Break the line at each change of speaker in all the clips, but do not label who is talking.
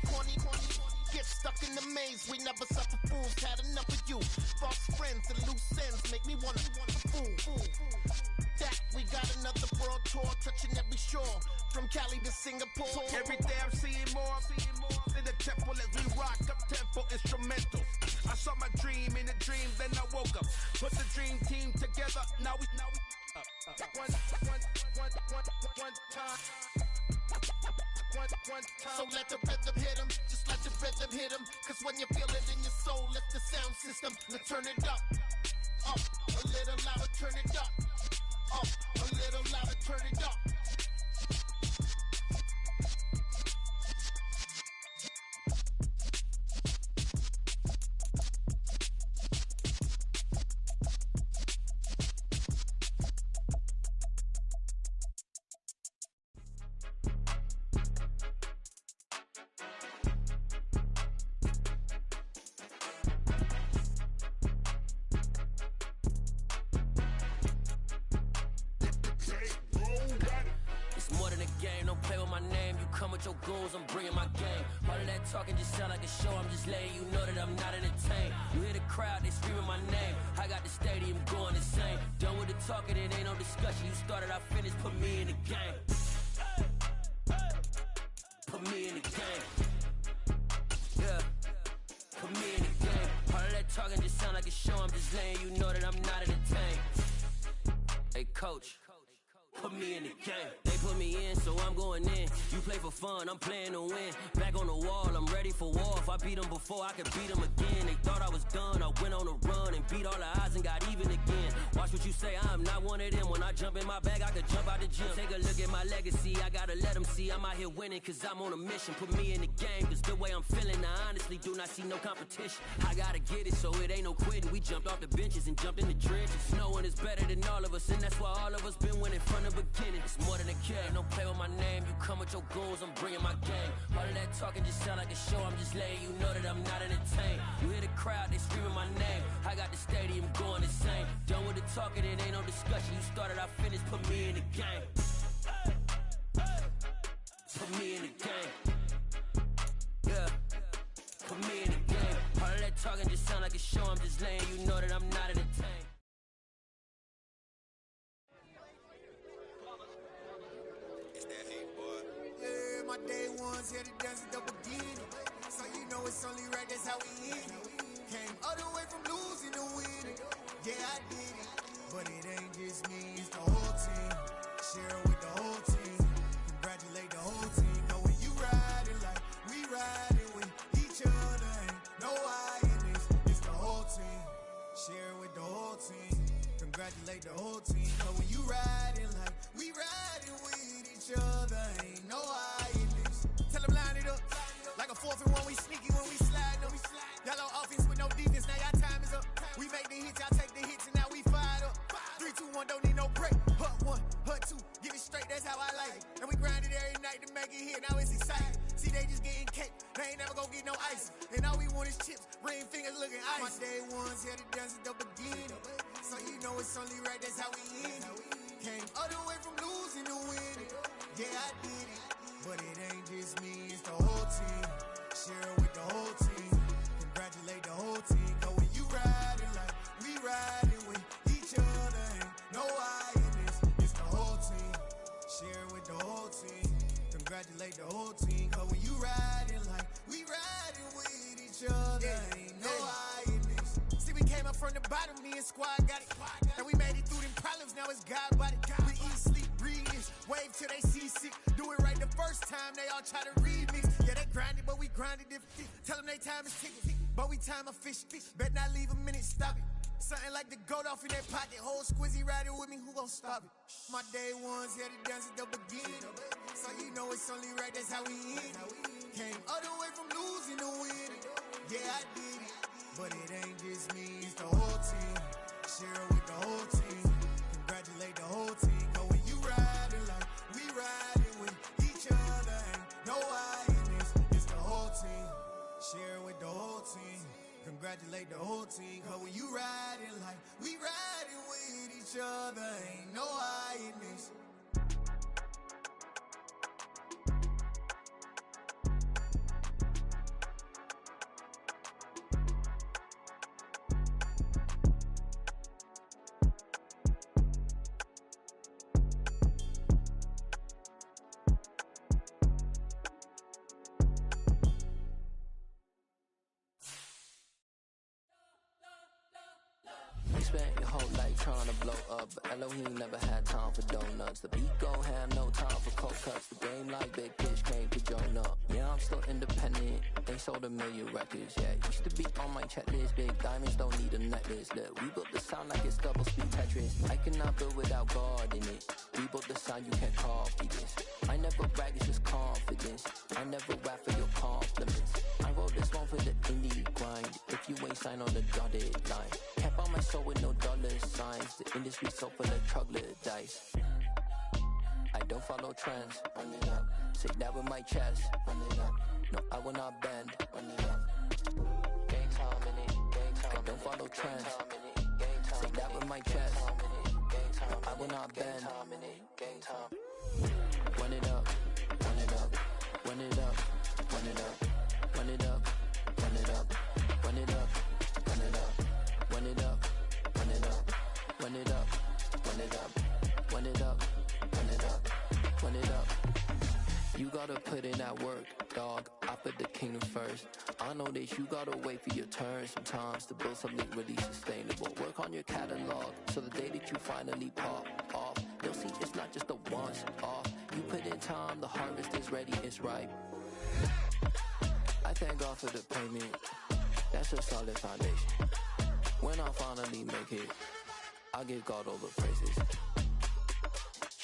corny. Get stuck in the maze, we never suffer fools. Had enough of you. False friends and loose ends make me wanna fool. That we got another world tour, touching every shore, from Cali to Singapore.
Every day I'm seeing more in the temple as we rock up tempo instrumentals. I saw my dream in a dream, then I woke up. Put the dream team together, now we one time.
So let the rhythm hit 'em, just let the rhythm hit 'em. Cause when you feel it in your soul, lift the sound system. Now turn it up, a little louder, turn it up, a little louder, turn it up.
Your goons, I'm bringing my game. All of that talking just sound like a show. I'm just letting you know that I'm not entertained. You hear the crowd, they screaming my name. I got the stadium going insane. Done with the talking, it ain't no discussion. You started, I finished, put me in the game. Put me in the game. Yeah, put me in the game. All of that talking just sound like a show. I'm just letting you know that I'm not entertained. Hey, coach, put me in the game. They put me in, so I'm going in. You play for fun, I'm playing to win. Back on the wall, I'm ready for war. If I beat them before, I could beat them again. They thought I was done, I went on a run and beat all the odds and got even again. Watch what you say, I'm not one of them. When I jump in my bag, I could jump out the gym. Take a look at my legacy, I gotta let them see I'm out here winning. Cause I'm on a mission, put me in the game. Cause the way I'm feeling, I honestly do not see no competition. I gotta get it, so it ain't no quitting. We jumped off the benches and jumped in the trenches. No one is better than all of us, and that's why all of us been winning from the beginning. It's more than a game, don't play with my name. You come with your goons, I'm bringing my game. All of that talking just sound like a show. I'm just letting you know that I'm not entertained. You hear the crowd, they screaming my name. I got the stadium going insane. Done with the talking, it ain't no discussion. You started, I finished, put me in the game. Put me in the game. Yeah, put me in the game. All of that talking just sound like a show. I'm just letting you know that I'm not entertained.
My day ones here to dance at the beginning. So you know it's only right, that's how we end it. Came all the way from losing to winning. Yeah, I did it. But it ain't just me, it's the whole team. Share it with the whole team. Congratulate the whole team. Know when you riding like we riding with each other. Ain't no I in this, it's the whole team. Share it with the whole team. Congratulate the whole team. Know when you riding like we riding with each other. Ain't no I. Tell them line it up, like a 4th and 1, we sneaky when we slide them. Yellow offense with no defense, now y'all time is up. We make the hits, y'all take the hits, and now we fired up. 3, 2, 1, don't need no break. Hut 1, hut 2, get it straight, that's how I like it. And we grind it every night to make it hit, now it's exciting. See, they just getting cake, they ain't never gonna get no ice. And all we want is chips, ring fingers looking ice. My day ones here to dance at the beginning. So you know it's only right, that's how we end it. Came all the way from losing to winning. Yeah, I did it. But it ain't just me, it's the whole team. Share it with the whole team. Congratulate the whole team. Cause when you riding like we riding with each other. Ain't no I in this, it's the whole team. Share it with the whole team. Congratulate the whole team. Cause when you riding like we riding with each other. Ain't no I in this. See, we came up from the bottom, me and squad got it. And we made it through them problems, now it's God body. We eat, sleep, breathe, wave till they see sick. Do it right the first time, they all try to remix. Yeah, they grinded, but we grinded different. Tell them they time is ticking, but we time efficient. Bet not leave a minute, stop it. Something like the goat off in that pocket. Whole squizzy riding with me, who gon' stop it? My day ones here to dance at the beginning. So you know it's only right, that's how we end it. Came all the way from losing to winning. Yeah, I did it. But it ain't just me, it's the whole team. Share it with the whole team. Congratulate the whole team. Cause when you riding like we riding with each other. Ain't no I in this, it's the whole team. Share it with the whole team. Congratulate the whole team. Cause when you riding like we riding with each other. Ain't no I in this.
spent your whole life trying to blow up, but Elohim never had time for donuts. The beat gon' have no time for cold cuts. The game like Big Pitch came to join up. Yeah, I'm still independent. They sold 1 million records. Yeah, used to be on my checklist. Big diamonds don't need a necklace. Look, we built the sound like it's double speed Tetris. I cannot build without God in it. We built the sound, you can't copy this. I never brag, it's just confidence. I never rap for your compliments. I wrote this one for the indie grind. If you ain't signed on the dotted line, can't buy my soul with no dollar signs. The industry so full of troglodytes. I don't follow trends. Run it up. Say that with my chest. Run it up. No, I will not bend. Run it up. Gang time in it. Gang time. I don't follow trends. Say that with my chest. No, I will not bend. Gang time. Run it up. Run it up. Run it up. Run it up. Run it up. Run it up. Run it up. Run it up. Run it up. Run it up. Run it up. Run it up. Run it up. Run it up. Run it up. You gotta put in that work, dog. I put the kingdom first. I know that you gotta wait for your turn sometimes to build something really sustainable. Work on your catalog so the day that you finally pop off, you'll see it's not just a once off. You put in time, the harvest is ready, it's ripe. I thank God for the payment. That's a solid foundation. When I finally make it, I give God all the praises.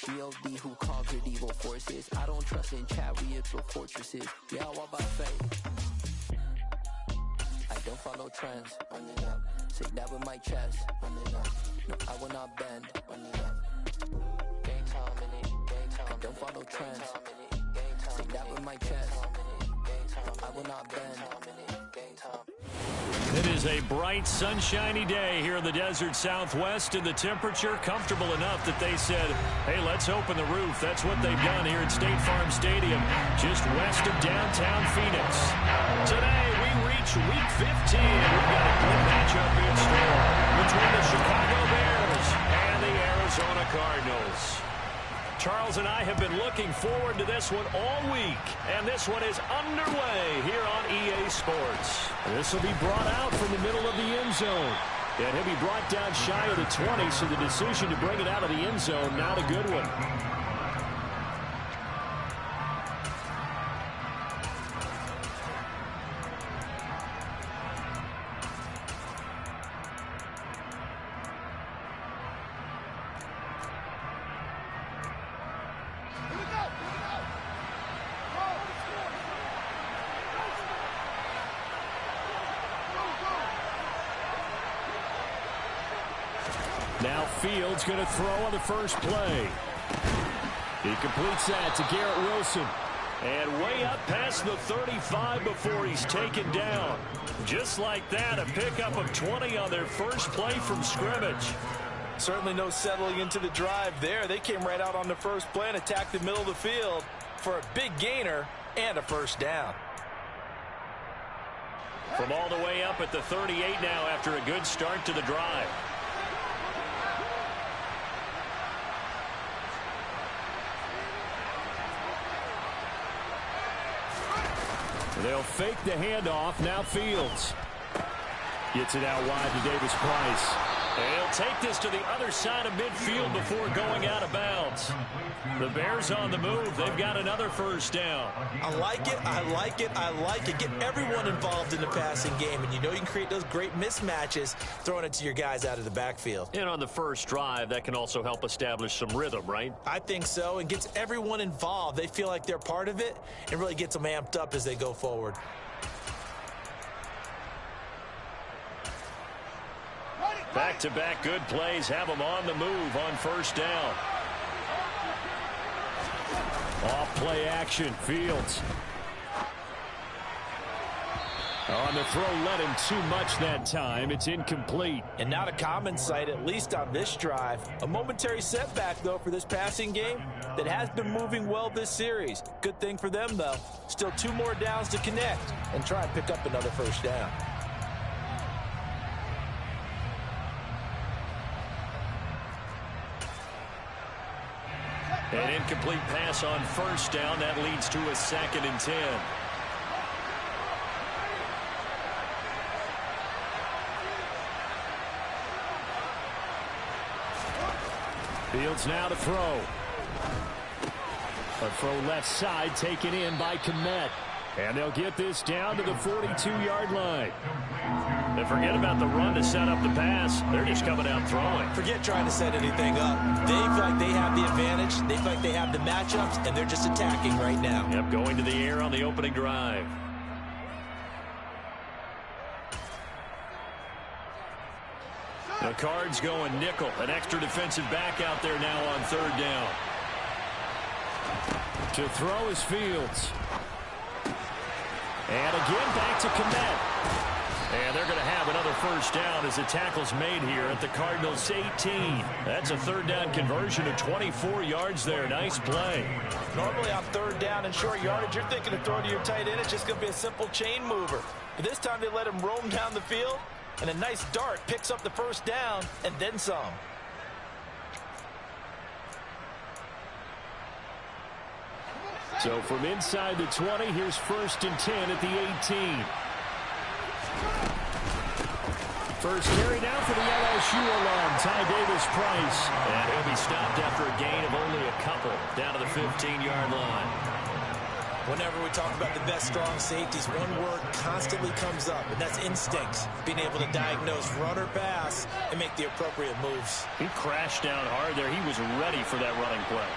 G.O.D. who conquered evil forces. I don't trust in chariots or fortresses. Yeah, I walk by faith. I don't follow trends. Run it up. Say that with my chest. Run it up. No, I will not bend. Run it up. Gang time in it. Gang time. I don't follow trends. Say that with my chest. No, I will not bend. Gang time.
It is a bright, sunshiny day here in the desert Southwest, and the temperature comfortable enough that they said, hey, let's open the roof. That's what they've done here at State Farm Stadium, just west of downtown Phoenix. Today, we reach Week 15. We've got a good matchup in store between the Chicago Bears and the Arizona Cardinals. Charles and I have been looking forward to this one all week, and this one is underway here on EA Sports. This will be brought out from the middle of the end zone, and he'll be brought down shy of the 20, so the decision to bring it out of the end zone, not a good one. Now Fields going to throw on the first play. He completes that to Garrett Wilson. And way up past the 35 before he's taken down. Just like that, a pickup of 20 on their first play from scrimmage.
Certainly no settling into the drive there. They came right out on the first play and attacked the middle of the field for a big gainer and a first down.
From all the way up at the 38 now after a good start to the drive. They'll fake the handoff. Now Fields gets it out wide to Davis Price. And he'll take this to the other side of midfield before going out of bounds. The Bears on the move. They've got another first down.
I like it. I like it. I like it. Get everyone involved in the passing game. And you know you can create those great mismatches throwing it to your guys out of the backfield.
And on the first drive, that can also help establish some rhythm, right?
I think so. And gets everyone involved. They feel like they're part of it and really gets them amped up as they go forward.
Back-to-back good plays have them on the move on first down. Off play action, Fields. On the throw, led him too much that time. It's incomplete.
And not a common sight, at least on this drive. A momentary setback, though, for this passing game that has been moving well this series. Good thing for them, though. Still 2 more downs to connect and try and pick up another first down.
An incomplete pass on first down. That leads to a 2nd and 10. Fields now to throw. A throw left side taken in by Kmet. And they'll get this down to the 42-yard line. And forget about the run to set up the pass. They're just coming out throwing.
Forget trying to set anything up. They feel like they have the advantage. They feel like they have the matchups, and they're just attacking right now.
Yep, going to the air on the opening drive. The Cards going nickel. An extra defensive back out there now on third down. To throw is Fields. And again back to Kmet. And they're going to have another first down as the tackle's made here at the Cardinals 18. That's a third down conversion of 24 yards there. Nice play.
Normally on third down and short yardage, you're thinking of throwing to your tight end. It's just going to be a simple chain mover. But this time they let him roam down the field. And a nice dart picks up the first down and then some.
So from inside the 20, here's 1st and 10 at the 18. First carry now for the LSU alum, Ty Davis-Price. And he'll be stopped after a gain of only a couple down to the 15-yard line.
Whenever we talk about the best strong safeties, one word constantly comes up, and that's instincts. Being able to diagnose run or pass and make the appropriate moves.
He crashed down hard there. He was ready for that running play.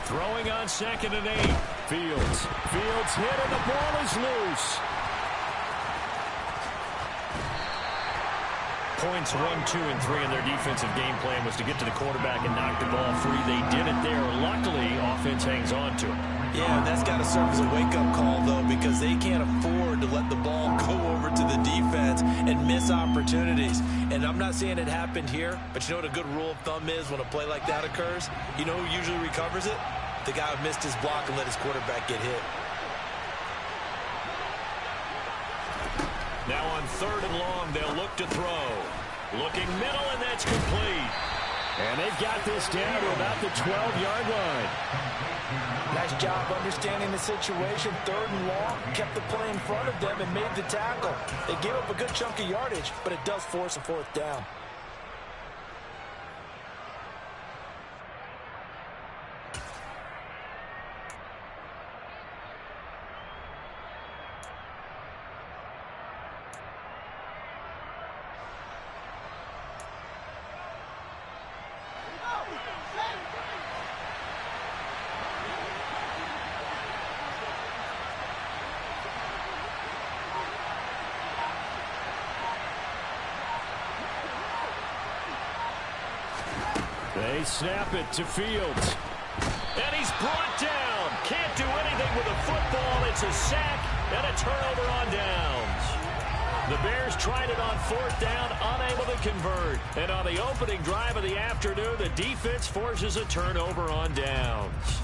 Throwing on 2nd and 8. Fields hit and the ball is loose. Points 1, 2, and 3 in their defensive game plan was to get to the quarterback and knock the ball free. They did it there. Luckily, offense hangs on to it.
Yeah, that's got to serve as a wake-up call, though, because they can't afford to let the ball go over to the defense and miss opportunities. And I'm not saying it happened here, but you know what a good rule of thumb is when a play like that occurs? You know who usually recovers it? The guy who missed his block and let his quarterback get hit.
Now on 3rd and long, they'll look to throw. Looking middle, and that's complete. And they've got this down to about the 12-yard line.
Nice job understanding the situation. 3rd and long, kept the play in front of them and made the tackle. They gave up a good chunk of yardage, but it does force a 4th down.
They snap it to Fields. And he's brought down. Can't do anything with a football. It's a sack and a turnover on downs. The Bears tried it on 4th down, unable to convert. And on the opening drive of the afternoon, the defense forces a turnover on downs.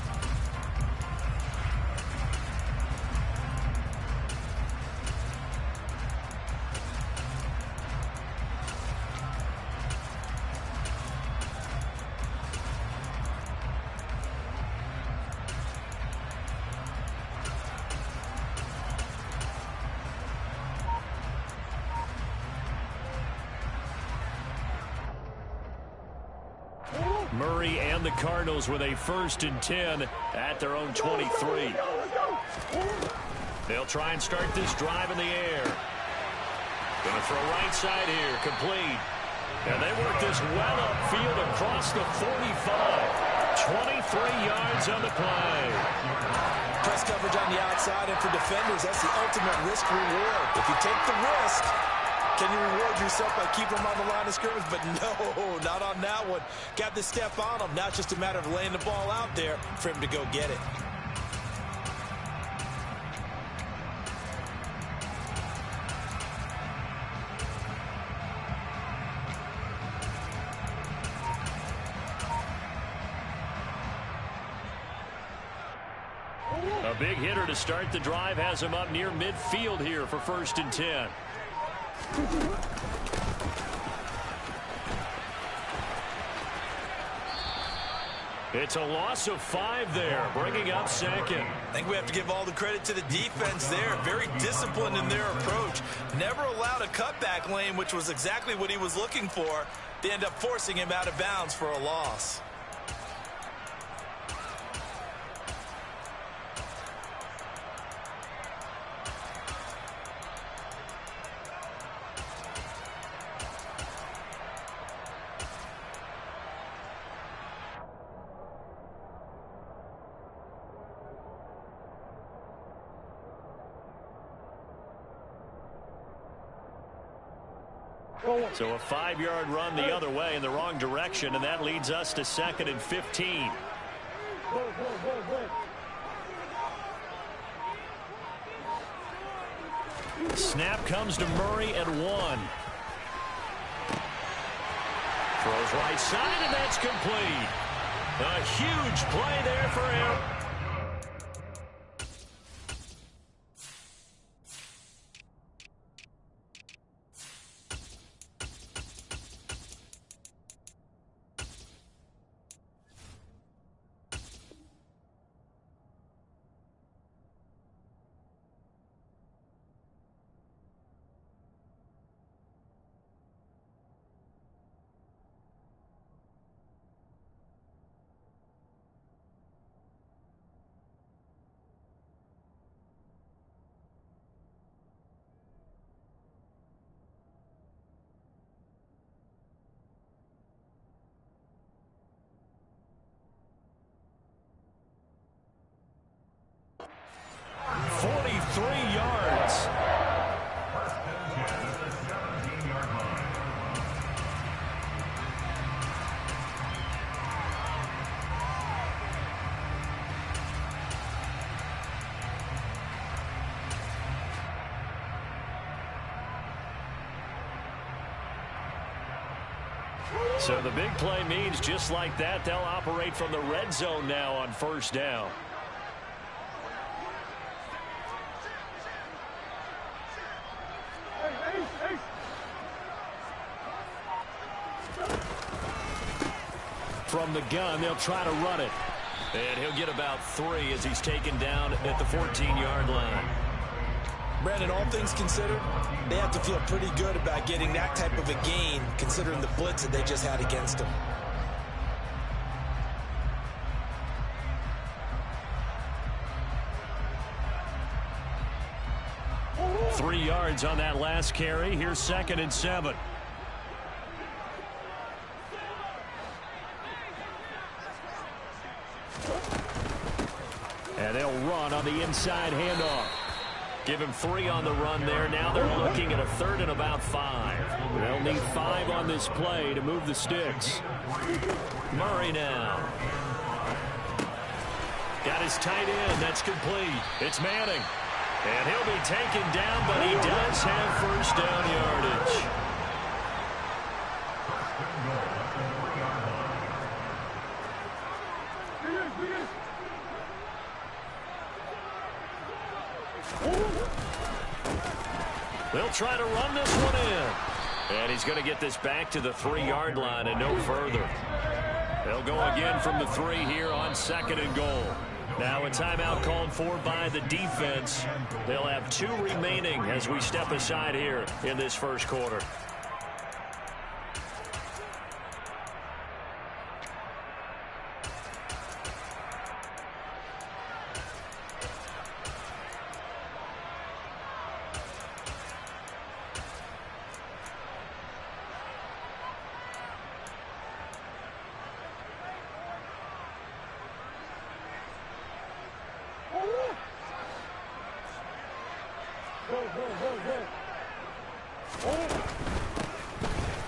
Murray and the Cardinals with a 1st and 10 at their own 23. They'll try and start this drive in the air. Going to throw right side here, complete. And they work this well upfield across the 45. 23 yards on the play.
Press coverage on the outside, and for defenders, that's the ultimate risk-reward. If you take the risk, can you reward yourself by keeping them on the line of scrimmage? But no, not on that one. Got the step on him. Now it's just a matter of laying the ball out there for him to go get it.
A big hitter to start the drive has him up near midfield here for 1st and 10. It's a loss of 5 there, bringing up second.
I think we have to give all the credit to the defense there. Very disciplined in their approach. Never allowed a cutback lane, which was exactly what he was looking for. They end up forcing him out of bounds for a loss.
So a 5-yard run the other way in the wrong direction, and that leads us to 2nd and 15. Snap comes to Murray at 1. Throws right side, and that's complete. A huge play there for him. So the big play means just like that, they'll operate from the red zone now on 1st down. From the gun, they'll try to run it. And he'll get about 3 as he's taken down at the 14-yard line.
Brandon, all things considered, they have to feel pretty good about getting that type of a gain, considering the blitz that they just had against them.
Three yards on that last carry. Here's 2nd and 7. And they'll run on the inside handoff. Give him 3 on the run there. Now they're looking at a 3rd and about 5. They'll need 5 on this play to move the sticks. Murray now. Got his tight end. That's complete. It's Manning. And he'll be taken down, but he does have 1st down yardage. They'll try to run this one in. And he's going to get this back to the 3-yard line and no further. They'll go again from the 3 here on 2nd and goal. Now a timeout called for by the defense. They'll have 2 remaining as we step aside here in this 1st quarter.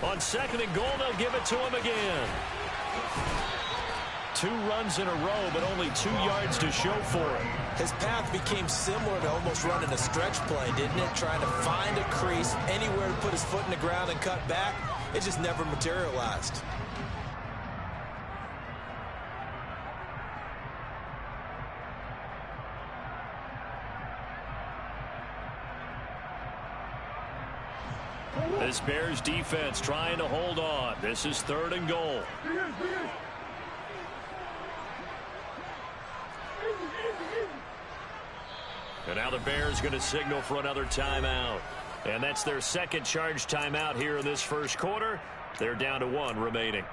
On 2nd and goal, they'll give it to him again. 2 runs in a row, but only 2 yards to show for it.
His path became similar to almost running a stretch play, didn't it? Trying to find a crease, anywhere to put his foot in the ground and cut back. It just never materialized.
This Bears defense trying to hold on. This is 3rd and goal. And now the Bears going to signal for another timeout. And that's their second charge timeout here in this first quarter. They're down to 1 remaining.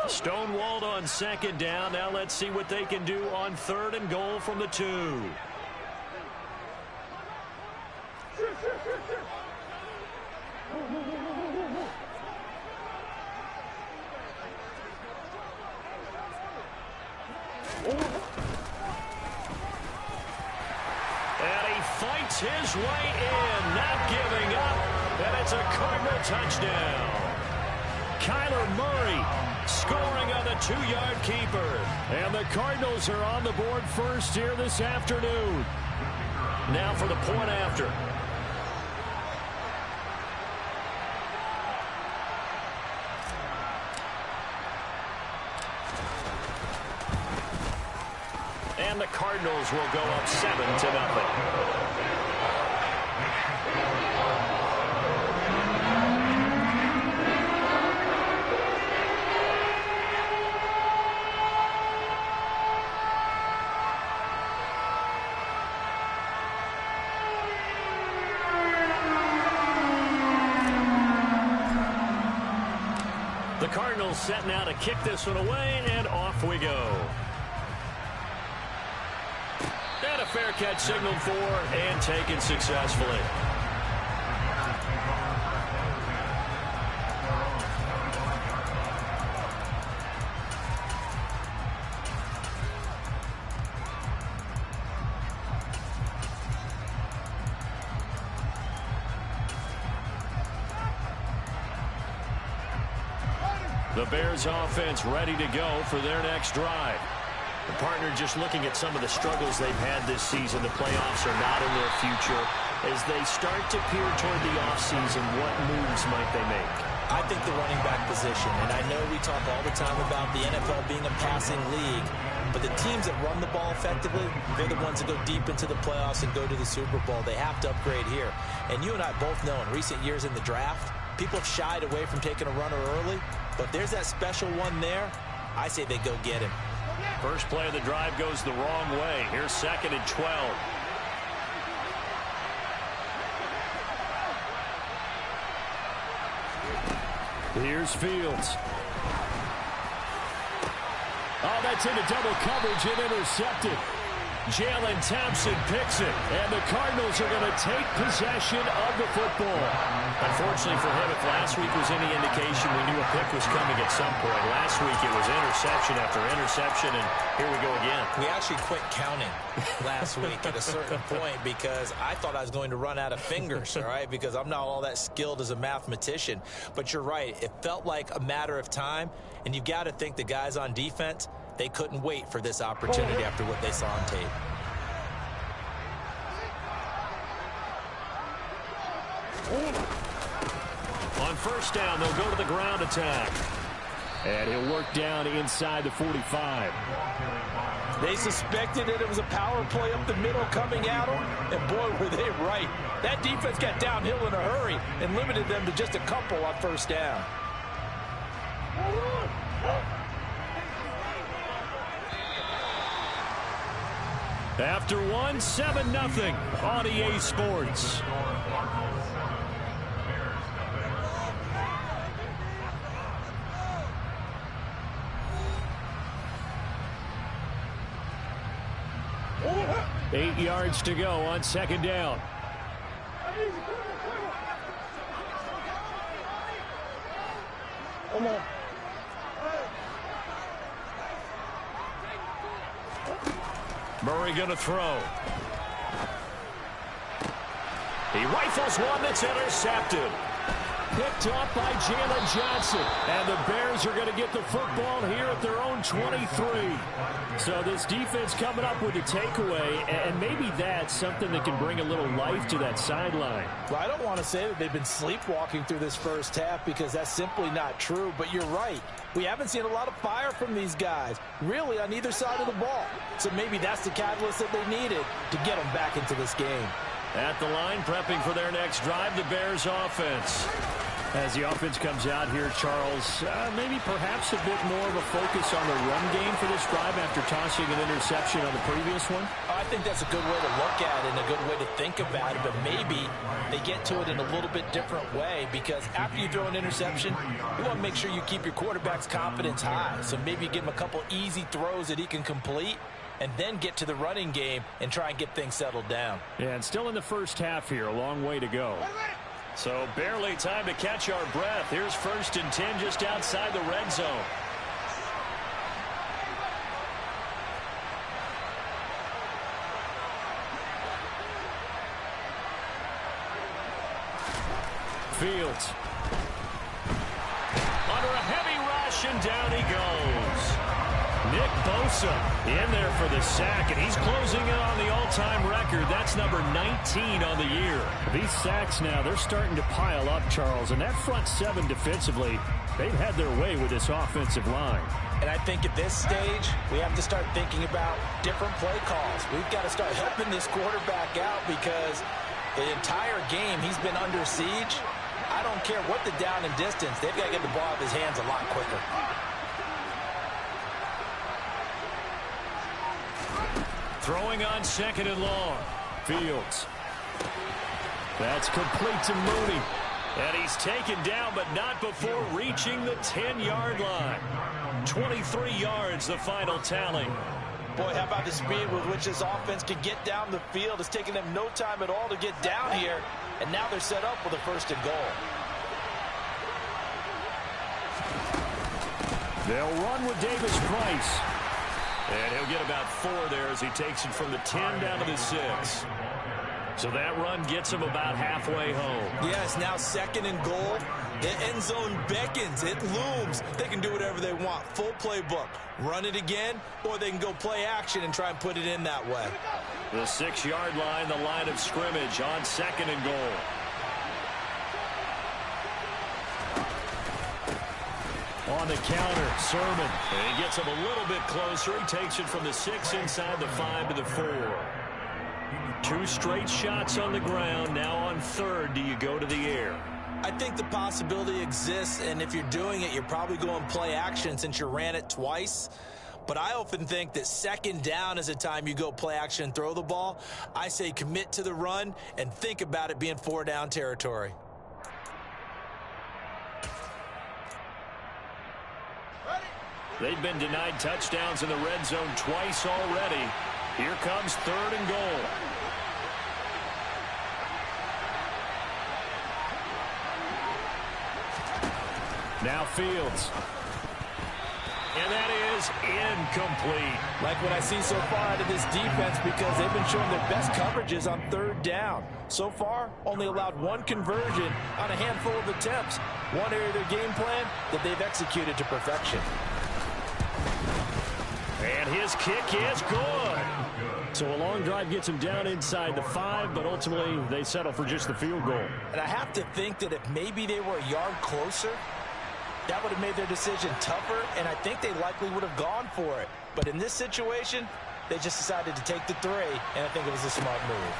Stonewalled on second down. Now let's see what they can do on 3rd and goal from the 2. And he fights his way in, not giving up. And it's a Cardinal touchdown. Kyler Murray scoring on the 2-yard keeper. And the Cardinals are on the board first here this afternoon. Now for the point after. And the Cardinals will go up 7-0. The Cardinals set now to kick this one away, and off we go. And a fair catch signaled for and taken successfully. The Bears offense ready to go for their next drive. The partner just looking at some of the struggles they've had this season. The playoffs are not in their future. As they start to peer toward the offseason, what moves might they make?
I think the running back position, and I know we talk all the time about the NFL being a passing league, but the teams that run the ball effectively, they're the ones that go deep into the playoffs and go to the Super Bowl. They have to upgrade here. And you and I both know in recent years in the draft, people have shied away from taking a runner early, but there's that special one there. I say they go get him.
First play of the drive goes the wrong way. Here's 2nd and 12. Here's Fields. Oh, that's into double coverage and intercepted. Jalen Thompson picks it, and the Cardinals are going to take possession of the football. Unfortunately for him, if last week was any indication, we knew a pick was coming at some point. Last week it was interception after interception, and here we go again.
We actually quit counting last week at a certain point because I thought I was going to run out of fingers, all right, because I'm not all that skilled as a mathematician. But you're right. It felt like a matter of time, and you've got to think the guys on defense, they couldn't wait for this opportunity after what they saw on tape.
On first down, they'll go to the ground attack. And he'll work down inside the 45.
They suspected that it was a power play up the middle coming at them, and boy, were they right. That defense got downhill in a hurry and limited them to just a couple on first down.
After one, 7-0 on EA Sports. Eight yards to go on second down. Come on. Murray going to throw. He rifles one that's intercepted. Picked off by Jalen Johnson. And the Bears are going to get the football here at their own 23. So this defense coming up with a takeaway, and maybe that's something that can bring a little life to that sideline.
Well, I don't want to say that they've been sleepwalking through this first half because that's simply not true, but you're right. We haven't seen a lot of fire from these guys, really, on either side of the ball. So maybe that's the catalyst that they needed to get them back into this game.
At the line, prepping for their next drive, the Bears offense. As the offense comes out here, Charles, maybe perhaps a bit more of a focus on the run game for this drive after tossing an interception on the previous one?
I think that's a good way to look at it and a good way to think about it, but maybe they get to it in a little bit different way, because after you throw an interception, you want to make sure you keep your quarterback's confidence high. So maybe you give him a couple easy throws that he can complete and then get to the running game and try and get things settled down.
Yeah, and still in the first half here, a long way to go. So barely time to catch our breath. Here's 1st and 10 just outside the red zone. Fields. Under a heavy rush, and down he goes. Nick Bosa in there for the sack, and he's closing in on the all-time record. That's number 19 on the year. These sacks now, they're starting to pile up, Charles, and that front seven defensively, they've had their way with this offensive line.
And I think at this stage, we have to start thinking about different play calls. We've got to start helping this quarterback out, because the entire game he's been under siege. I don't care what the down and distance, they've got to get the ball out of his hands a lot quicker.
Throwing on 2nd and long. Fields. That's complete to Mooney. And he's taken down, but not before reaching the 10-yard line. 23 yards, the final tally.
Boy, how about the speed with which this offense can get down the field? It's taken them no time at all to get down here, and now they're set up with a 1st and goal.
They'll run with Davis Price. And he'll get about 4 there as he takes it from the 10 down to the 6. So that run gets him about halfway home.
Yes, now 2nd and goal. The end zone beckons. It looms. They can do whatever they want. Full playbook. Run it again, or they can go play action and try and put it in that way.
The 6-yard line, the line of scrimmage on 2nd and goal. On the counter, Sermon. And he gets him a little bit closer. He takes it from the 6 inside the 5 to the 4. 2 straight shots on the ground. Now on 3rd, do you go to the air?
I think the possibility exists, and if you're doing it, you're probably going play action since you ran it twice. But I often think that 2nd down is a time you go play action and throw the ball. I say commit to the run and think about it being 4-down territory.
They've been denied touchdowns in the red zone twice already. Here comes 3rd and goal. Now Fields. And that is incomplete.
Like what I see so far out of this defense, because they've been showing their best coverages on 3rd down. So far, only allowed 1 conversion on a handful of attempts. One area of their game plan that they've executed to perfection.
And his kick is good. So a long drive gets him down inside the 5, but ultimately they settle for just the field goal.
And I have to think that if maybe they were a yard closer, that would have made their decision tougher, and I think they likely would have gone for it. But in this situation, they just decided to take the 3, and I think it was a smart move.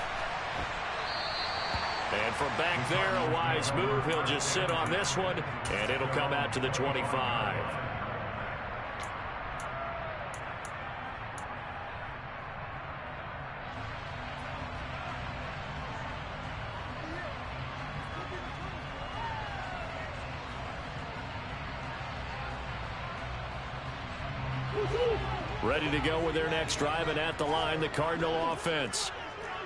And from back there, a wise move. He'll just sit on this one, and it'll come out to the 25. Ready to go with their next drive, and at the line, the Cardinal offense.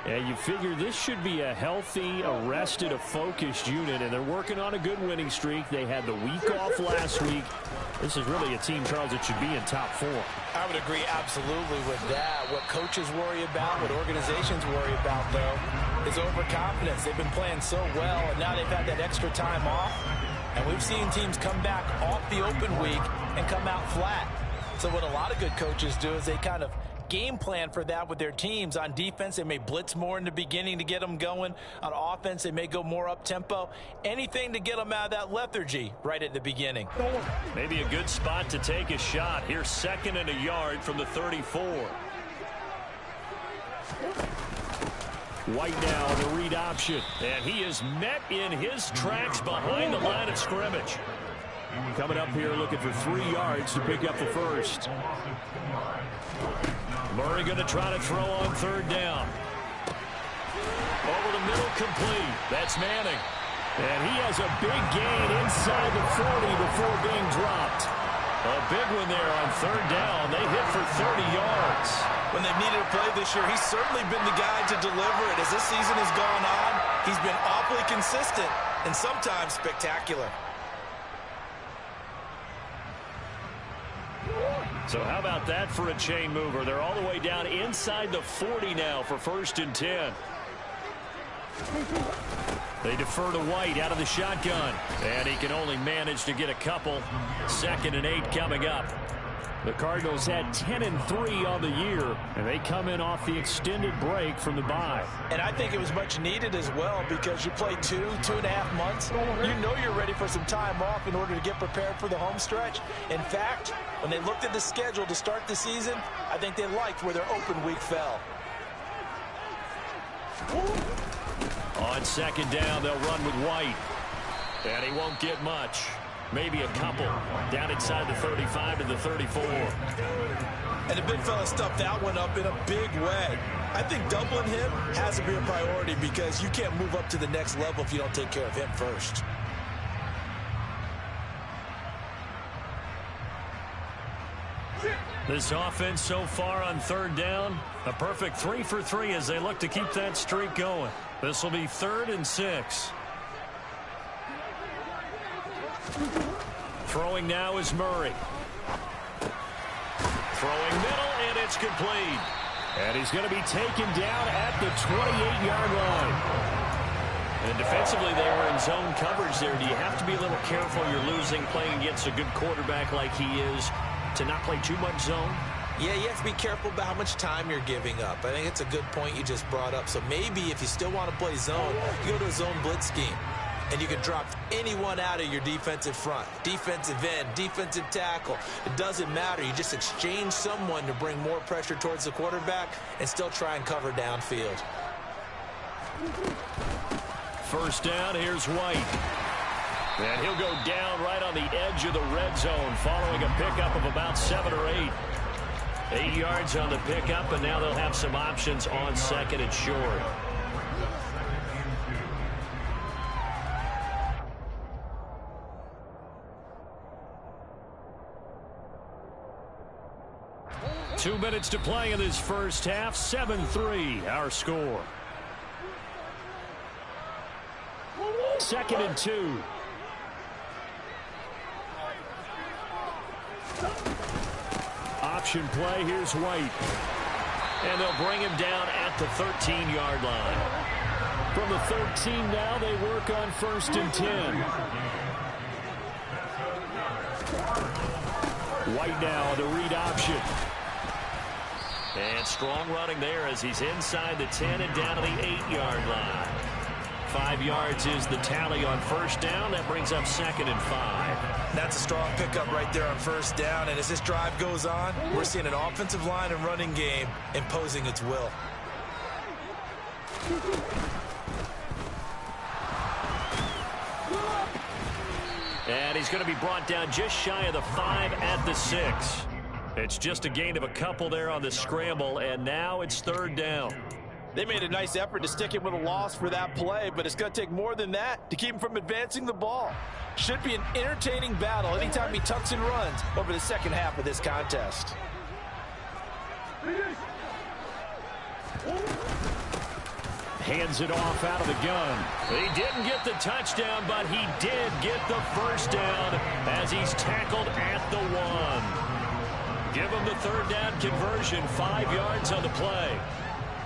And you figure this should be a healthy, arrested, a focused unit, and they're working on a good winning streak. They had the week off last week. This is really a team, Charles, that should be in top 4.
I would agree absolutely with that. What coaches worry about, what organizations worry about, though, is overconfidence. They've been playing so well, and now they've had that extra time off. And we've seen teams come back off the open week and come out flat. So what a lot of good coaches do is they kind of game plan for that with their teams. On defense, they may blitz more in the beginning to get them going. On offense, they may go more up-tempo. Anything to get them out of that lethargy right at the beginning.
Maybe a good spot to take a shot. Here's 2nd and a yard from the 34. White now on the read option. And he is met in his tracks behind the line of scrimmage. Coming up here looking for 3 yards to pick up the first. Murray going to try to throw on 3rd down. Over the middle, complete. That's Manning. And he has a big gain inside the 40 before being dropped. A big one there on 3rd down. They hit for 30 yards.
When they've needed a play this year, he's certainly been the guy to deliver it. As this season has gone on, he's been awfully consistent and sometimes spectacular.
So how about that for a chain mover? They're all the way down inside the 40 now for 1st and 10. They defer to White out of the shotgun. And he can only manage to get a couple. 2nd and 8 coming up. The Cardinals had 10-3 on the year, and they come in off the extended break from the bye.
And I think it was much needed as well because you play 2.5 months. You know you're ready for some time off in order to get prepared for the home stretch. In fact, when they looked at the schedule to start the season, I think they liked where their open week fell.
On 2nd down, they'll run with White. And he won't get much. Maybe a couple. Down inside the 35 to the 34.
And the big fella stuffed that one up in a big way. I think doubling him has to be a priority because you can't move up to the next level if you don't take care of him first.
This offense so far on 3rd down, a perfect 3 for 3 as they look to keep that streak going. This will be 3rd and 6. Throwing now is Murray. Throwing middle, and it's complete. And he's going to be taken down at the 28-yard line. And defensively, they were in zone coverage there. Do you have to be a little careful? You're losing, playing against a good quarterback like he is, to not play too much zone?
Yeah, you have to be careful about how much time you're giving up. I think it's a good point you just brought up. So maybe if you still want to play zone, you go to a zone blitz scheme. And you can drop anyone out of your defensive front. Defensive end, defensive tackle. It doesn't matter. You just exchange someone to bring more pressure towards the quarterback and still try and cover downfield.
1st down, here's White. And he'll go down right on the edge of the red zone following a pickup of about 7 or 8. 8 yards on the pickup, and now they'll have some options on 2nd and short. Two minutes to play in this first half. 7-3, our score. 2nd and 2. Option play. Here's White. And they'll bring him down at the 13-yard line. From the 13 now, they work on 1st and 10. White now, the read option. And strong running there as he's inside the 10 and down to the 8-yard line. 5 yards is the tally on 1st down. That brings up 2nd and 5.
That's a strong pickup right there on 1st down. And as this drive goes on, we're seeing an offensive line and running game imposing its will.
And he's going to be brought down just shy of the 5 at the 6. It's just a gain of a couple there on the scramble, and now it's 3rd down.
They made a nice effort to stick him with a loss for that play, but it's going to take more than that to keep him from advancing the ball. Should be an entertaining battle anytime he tucks and runs over the second half of this contest.
Hands it off out of the gun. He didn't get the touchdown, but he did get the 1st down as he's tackled at the 1. Give him the 3rd down conversion, 5 yards on the play.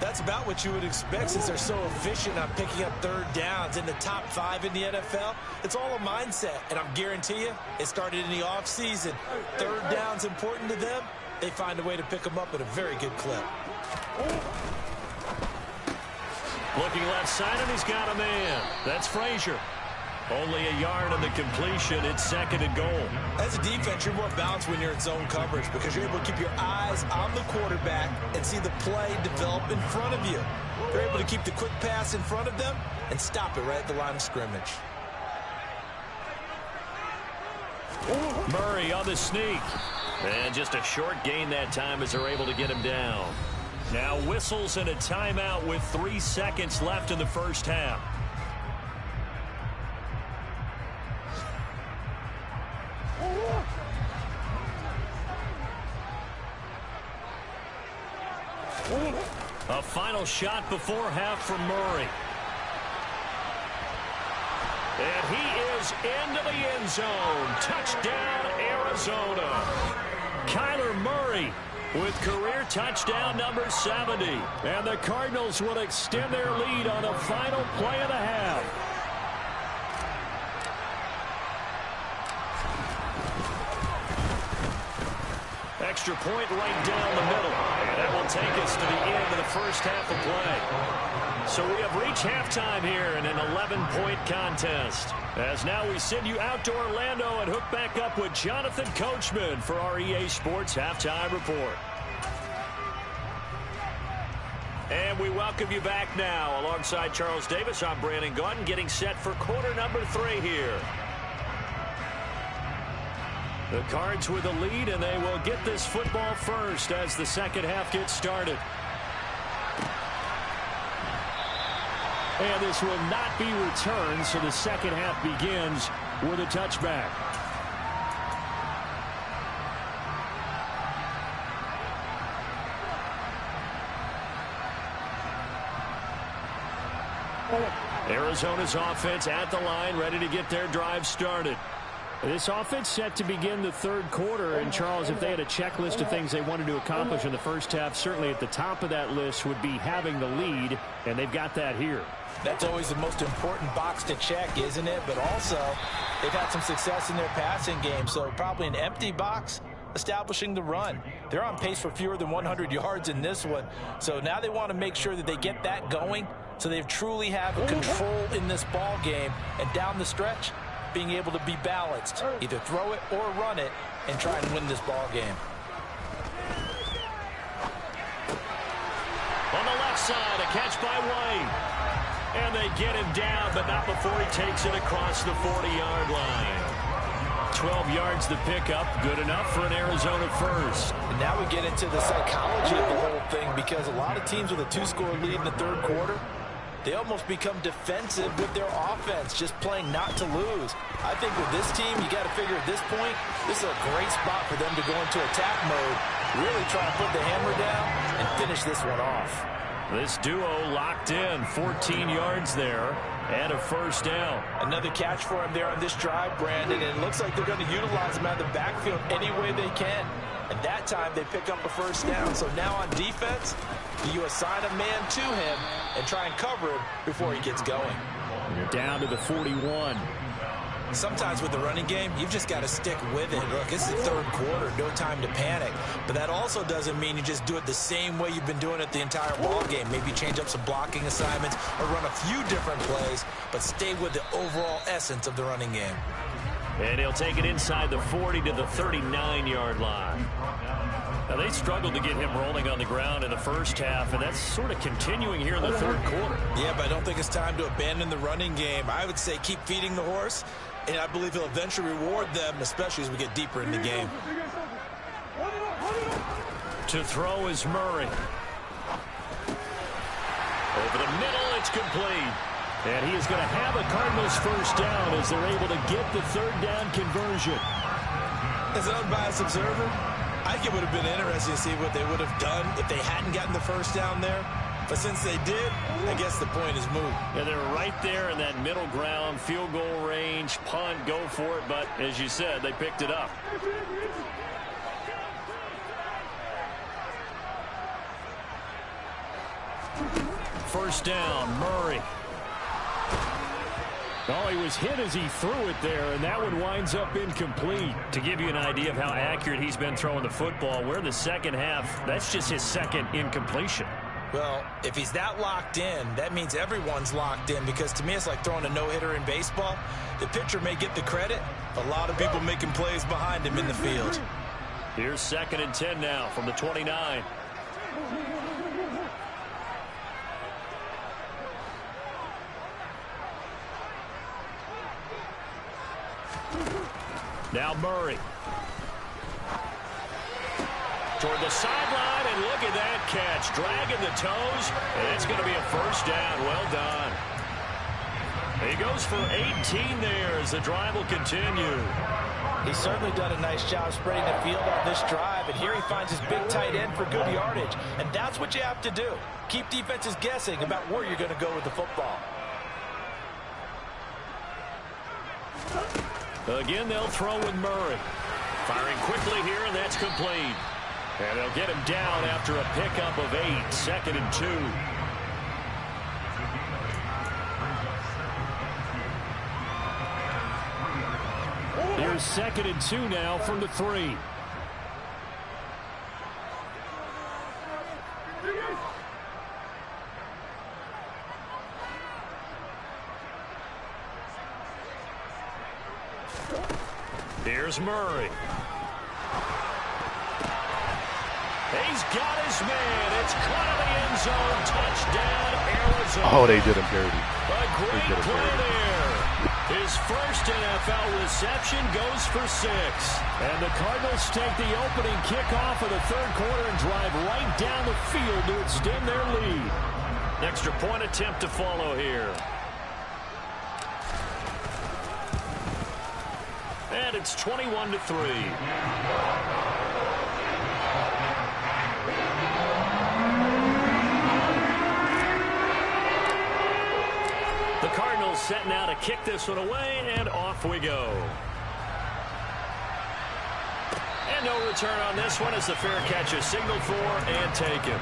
That's about what you would expect since they're so efficient on picking up 3rd downs in the top 5 in the NFL. It's all a mindset, and I guarantee you it started in the offseason. 3rd down's important to them. They find a way to pick them up at a very good clip.
Looking left side, and he's got a man. That's Frazier. Only a yard on the completion. It's 2nd and goal.
As a defense, you're more balanced when you're in zone coverage because you're able to keep your eyes on the quarterback and see the play develop in front of you. You're able to keep the quick pass in front of them and stop it right at the line of scrimmage.
Murray on the sneak. And just a short gain that time as they're able to get him down. Now whistles and a timeout with 3 seconds left in the first half. A final shot before half from Murray. And he is into the end zone. Touchdown, Arizona. Kyler Murray with career touchdown number 70. And the Cardinals will extend their lead on the final play of the half. Extra point right down the middle. And that will take us to the end of the first half of play. So we have reached halftime here in an 11-point contest. As now we send you out to Orlando and hook back up with Jonathan Coachman for our EA Sports Halftime Report. And we welcome you back now. Alongside Charles Davis, I'm Brandon Gaudin, getting set for quarter number 3 here. The Cards with the lead, and they will get this football first as the second half gets started. And this will not be returned, so the second half begins with a touchback. Arizona's offense at the line, ready to get their drive started. This offense set to begin the third quarter, and Charles, if they had a checklist of things they wanted to accomplish in the first half, certainly at the top of that list would be having the lead, and they've got that here.
That's always the most important box to check, isn't it? But also, they've had some success in their passing game, so probably an empty box establishing the run. They're on pace for fewer than 100 yards in this one, so now they want to make sure that they get that going so they truly have a control in this ball game, and down the stretch, being able to be balanced, either throw it or run it, and try and win this ball game.
On the left side, a catch by White. And they get him down, but not before he takes it across the 40-yard line. 12 yards to pick up, good enough for an Arizona first.
And now we get into the psychology of the whole thing, because a lot of teams with a 2-score lead in the third quarter, they almost become defensive with their offense, just playing not to lose. I think with this team, you got to figure at this point, this is a great spot for them to go into attack mode, really try and put the hammer down and finish this one off.
This duo locked in, 14 yards there, and a first down.
Another catch for him there on this drive, Brandon, and it looks like they're going to utilize him out of the backfield any way they can. And that time, they pick up a first down. So now on defense, you assign a man to him and try and cover him before he gets going.
You're down to the 41.
Sometimes with the running game, you've just got to stick with it. Look, it's the third quarter, no time to panic. But that also doesn't mean you just do it the same way you've been doing it the entire ball game. Maybe change up some blocking assignments or run a few different plays, but stay with the overall essence of the running game.
And he'll take it inside the 40 to the 39-yard line. Now, they struggled to get him rolling on the ground in the first half, and that's sort of continuing here in the third quarter.
Yeah, but I don't think it's time to abandon the running game. I would say keep feeding the horse, and I believe he'll eventually reward them, especially as we get deeper in the game.
To throw is Murray. Over the middle, it's complete. And he is going to have a Cardinals first down as they're able to get the third down conversion.
As an unbiased observer, I think it would have been interesting to see what they would have done if they hadn't gotten the first down there. But since they did, I guess the point is moot.
Yeah, they're right there in that middle ground, field goal range, punt, go for it. But as you said, they picked it up. First down, Murray. Oh, he was hit as he threw it there, and that one winds up incomplete. To give you an idea of how accurate he's been throwing the football, we're in the second half. That's just his second incompletion.
Well, if he's that locked in, that means everyone's locked in, because to me it's like throwing a no-hitter in baseball. The pitcher may get the credit, a lot of people making plays behind him in the field.
Here's 2nd and 10 now from the 29. Now Murray. Toward the sideline, and look at that catch. Dragging the toes, and it's going to be a first down. Well done. He goes for 18 there as the drive will continue.
He's certainly done a nice job spreading the field on this drive, and here he finds his big tight end for good yardage. And that's what you have to do. Keep defenses guessing about where you're going to go with the football.
Again, they'll throw with Murray. Firing quickly here, and that's complete. And they'll get him down after a pickup of 8, 2nd and 2. Here's 2nd and 2 now from the 3. Here's Murray. He's got his man. It's caught in the end zone. Touchdown, Arizona.
Oh, they did him dirty.
A great play there. His first NFL reception goes for 6. And the Cardinals take the opening kickoff of the third quarter and drive right down the field to extend their lead. Extra point attempt to follow here. And it's 21-3. The Cardinals setting out to kick this one away, and off we go. And no return on this one as the fair catch is signaled for and taken.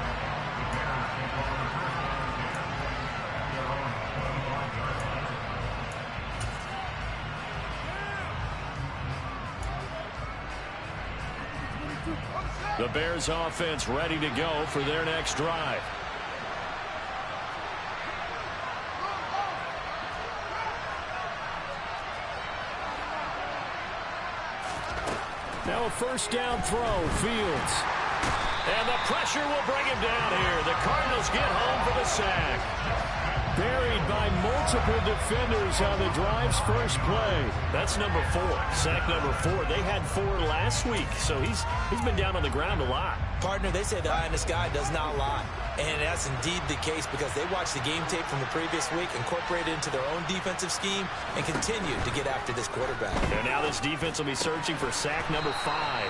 The Bears offense ready to go for their next drive. Now a first down throw, Fields. And the pressure will bring him down here. The Cardinals get home for the sack. Buried by multiple defenders on the drive's first play. That's number 4. Sack number 4. They had 4 last week, so he's been down on the ground a lot.
Partner, they say the eye in the sky does not lie. And that's indeed the case because they watched the game tape from the previous week, incorporated it into their own defensive scheme, and continued to get after this quarterback.
And now this defense will be searching for sack number 5.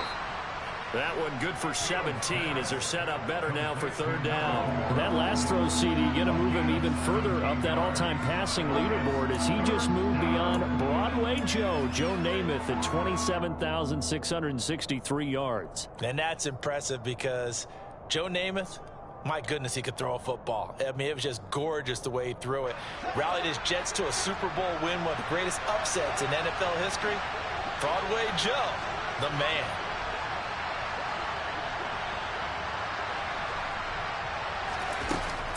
That one good for 17 as they're set up better now for third down. That last throw, CD, going to move him even further up that all-time passing leaderboard as he just moved beyond Broadway Joe Namath at 27,663 yards.
And that's impressive because Joe Namath, my goodness, he could throw a football. I mean, it was just gorgeous the way he threw it. Rallied his Jets to a Super Bowl win, one of the greatest upsets in NFL history. Broadway Joe, the man.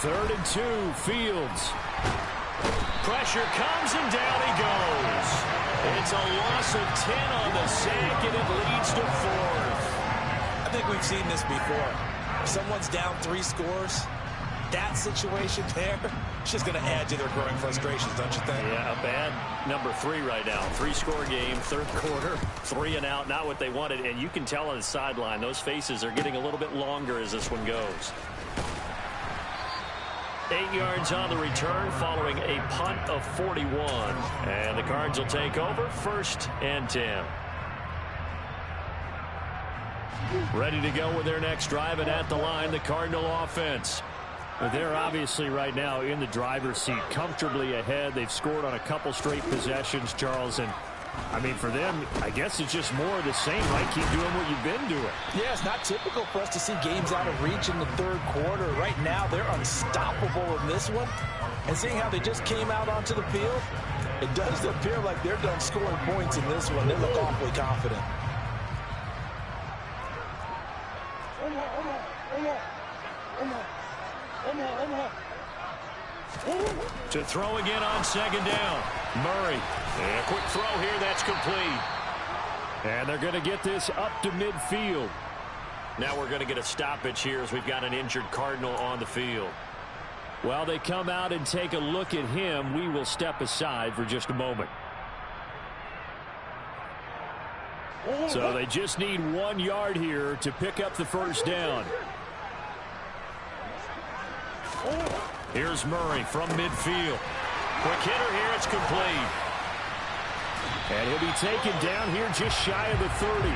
Third and 2, Fields. Pressure comes and down he goes. It's a loss of 10 on the sack and it leads to 4th.
I think we've seen this before. If someone's down 3 scores, that situation there, it's just going to add to their growing frustrations, don't you think?
Yeah, a bad number 3 right now. 3-score game, third quarter, 3 and out, not what they wanted. And you can tell on the sideline, those faces are getting a little bit longer as this one goes. 8 yards on the return following a punt of 41. And the Cards will take over, 1st and 10. Ready to go with their next drive, and at the line, the Cardinal offense. They're obviously right now in the driver's seat, comfortably ahead. They've scored on a couple straight possessions, Charles, and I mean, for them, I guess it's just more of the same, right? Keep doing what you've been doing.
Yeah, it's not typical for us to see games out of reach in the third quarter. Right now, they're unstoppable in this one. And seeing how they just came out onto the field, it does appear like they're done scoring points in this one. They look awfully confident.
To throw again on second down. Murray. And a quick throw here. That's complete. And they're going to get this up to midfield. Now we're going to get a stoppage here as we've got an injured Cardinal on the field. While they come out and take a look at him, we will step aside for just a moment. So they just need 1 yard here to pick up the first down. Here's Murray from midfield. Quick hitter here. It's complete. And he'll be taken down here just shy of the 30.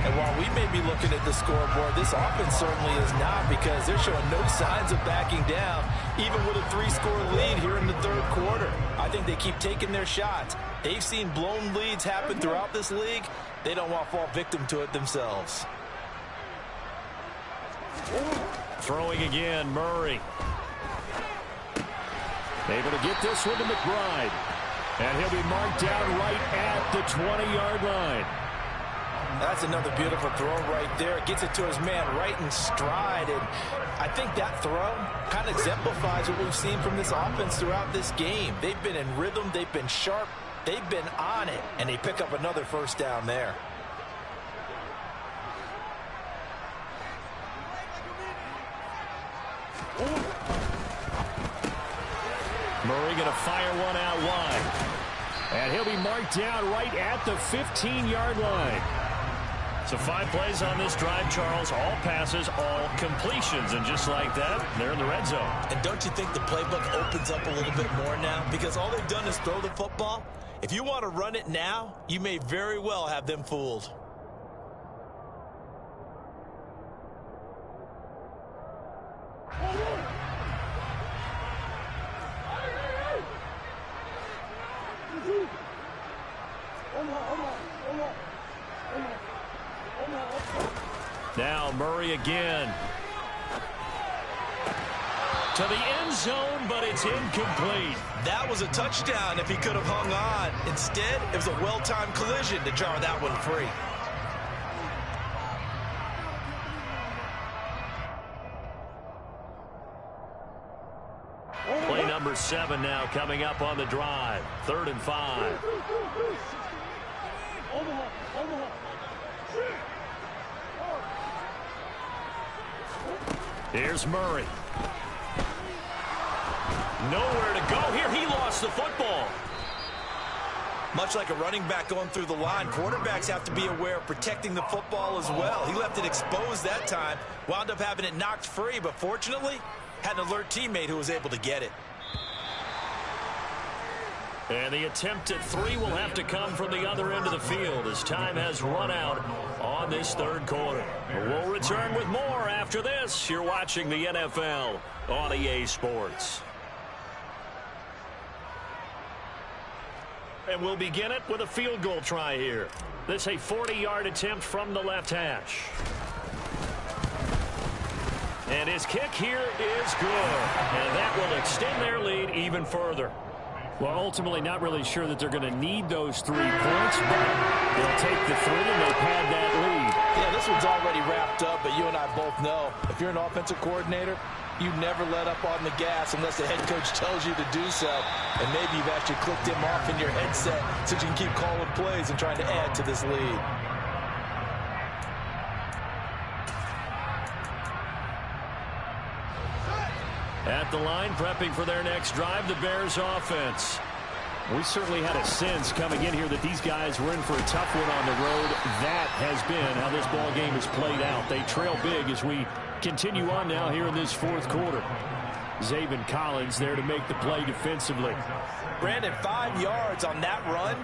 And while we may be looking at the scoreboard, this offense certainly is not, because they're showing no signs of backing down, even with a 3-score lead here in the third quarter. I think they keep taking their shots. They've seen blown leads happen throughout this league. They don't want to fall victim to it themselves.
Throwing again, Murray. Able to get this one to McBride. And he'll be marked down right at the 20-yard line.
That's another beautiful throw right there. Gets it to his man right in stride. And I think that throw kind of exemplifies what we've seen from this offense throughout this game. They've been in rhythm. They've been sharp. They've been on it. And they pick up another first down there.
Murray going to fire one out wide. And he'll be marked down right at the 15-yard line. So 5 plays on this drive, Charles. All passes, all completions. And just like that, they're in the red zone.
And don't you think the playbook opens up a little bit more now? Because all they've done is throw the football. If you want to run it now, you may very well have them fooled.
Now Murray again. To the end zone, but it's incomplete.
That was a touchdown if he could have hung on. Instead, it was a well-timed collision to jar that one free.
Play number 7 now coming up on the drive. 3rd and 5. Here's Murray. Nowhere to go here. He lost the football.
Much like a running back going through the line, quarterbacks have to be aware of protecting the football as well. He left it exposed that time, wound up having it knocked free, but fortunately, had an alert teammate who was able to get it.
And the attempt at 3 will have to come from the other end of the field as time has run out on this third quarter. We'll return with more after this. You're watching the NFL on EA Sports. And we'll begin it with a field goal try here. This a 40-yard attempt from the left hash. And his kick here is good. And that will extend their lead even further. Well, ultimately not really sure that they're going to need those 3 points, but they'll take the 3 and they'll pad that lead.
Yeah, this one's already wrapped up, but you and I both know if you're an offensive coordinator, you never let up on the gas unless the head coach tells you to do so. And maybe you've actually clicked him off in your headset so you can keep calling plays and trying to add to this lead.
At the line, prepping for their next drive, the Bears offense. We certainly had a sense coming in here that these guys were in for a tough one on the road. That has been how this ball game has played out. They trail big as we continue on now here in this fourth quarter. Zaven Collins there to make the play defensively.
Brandon, 5 yards on that run.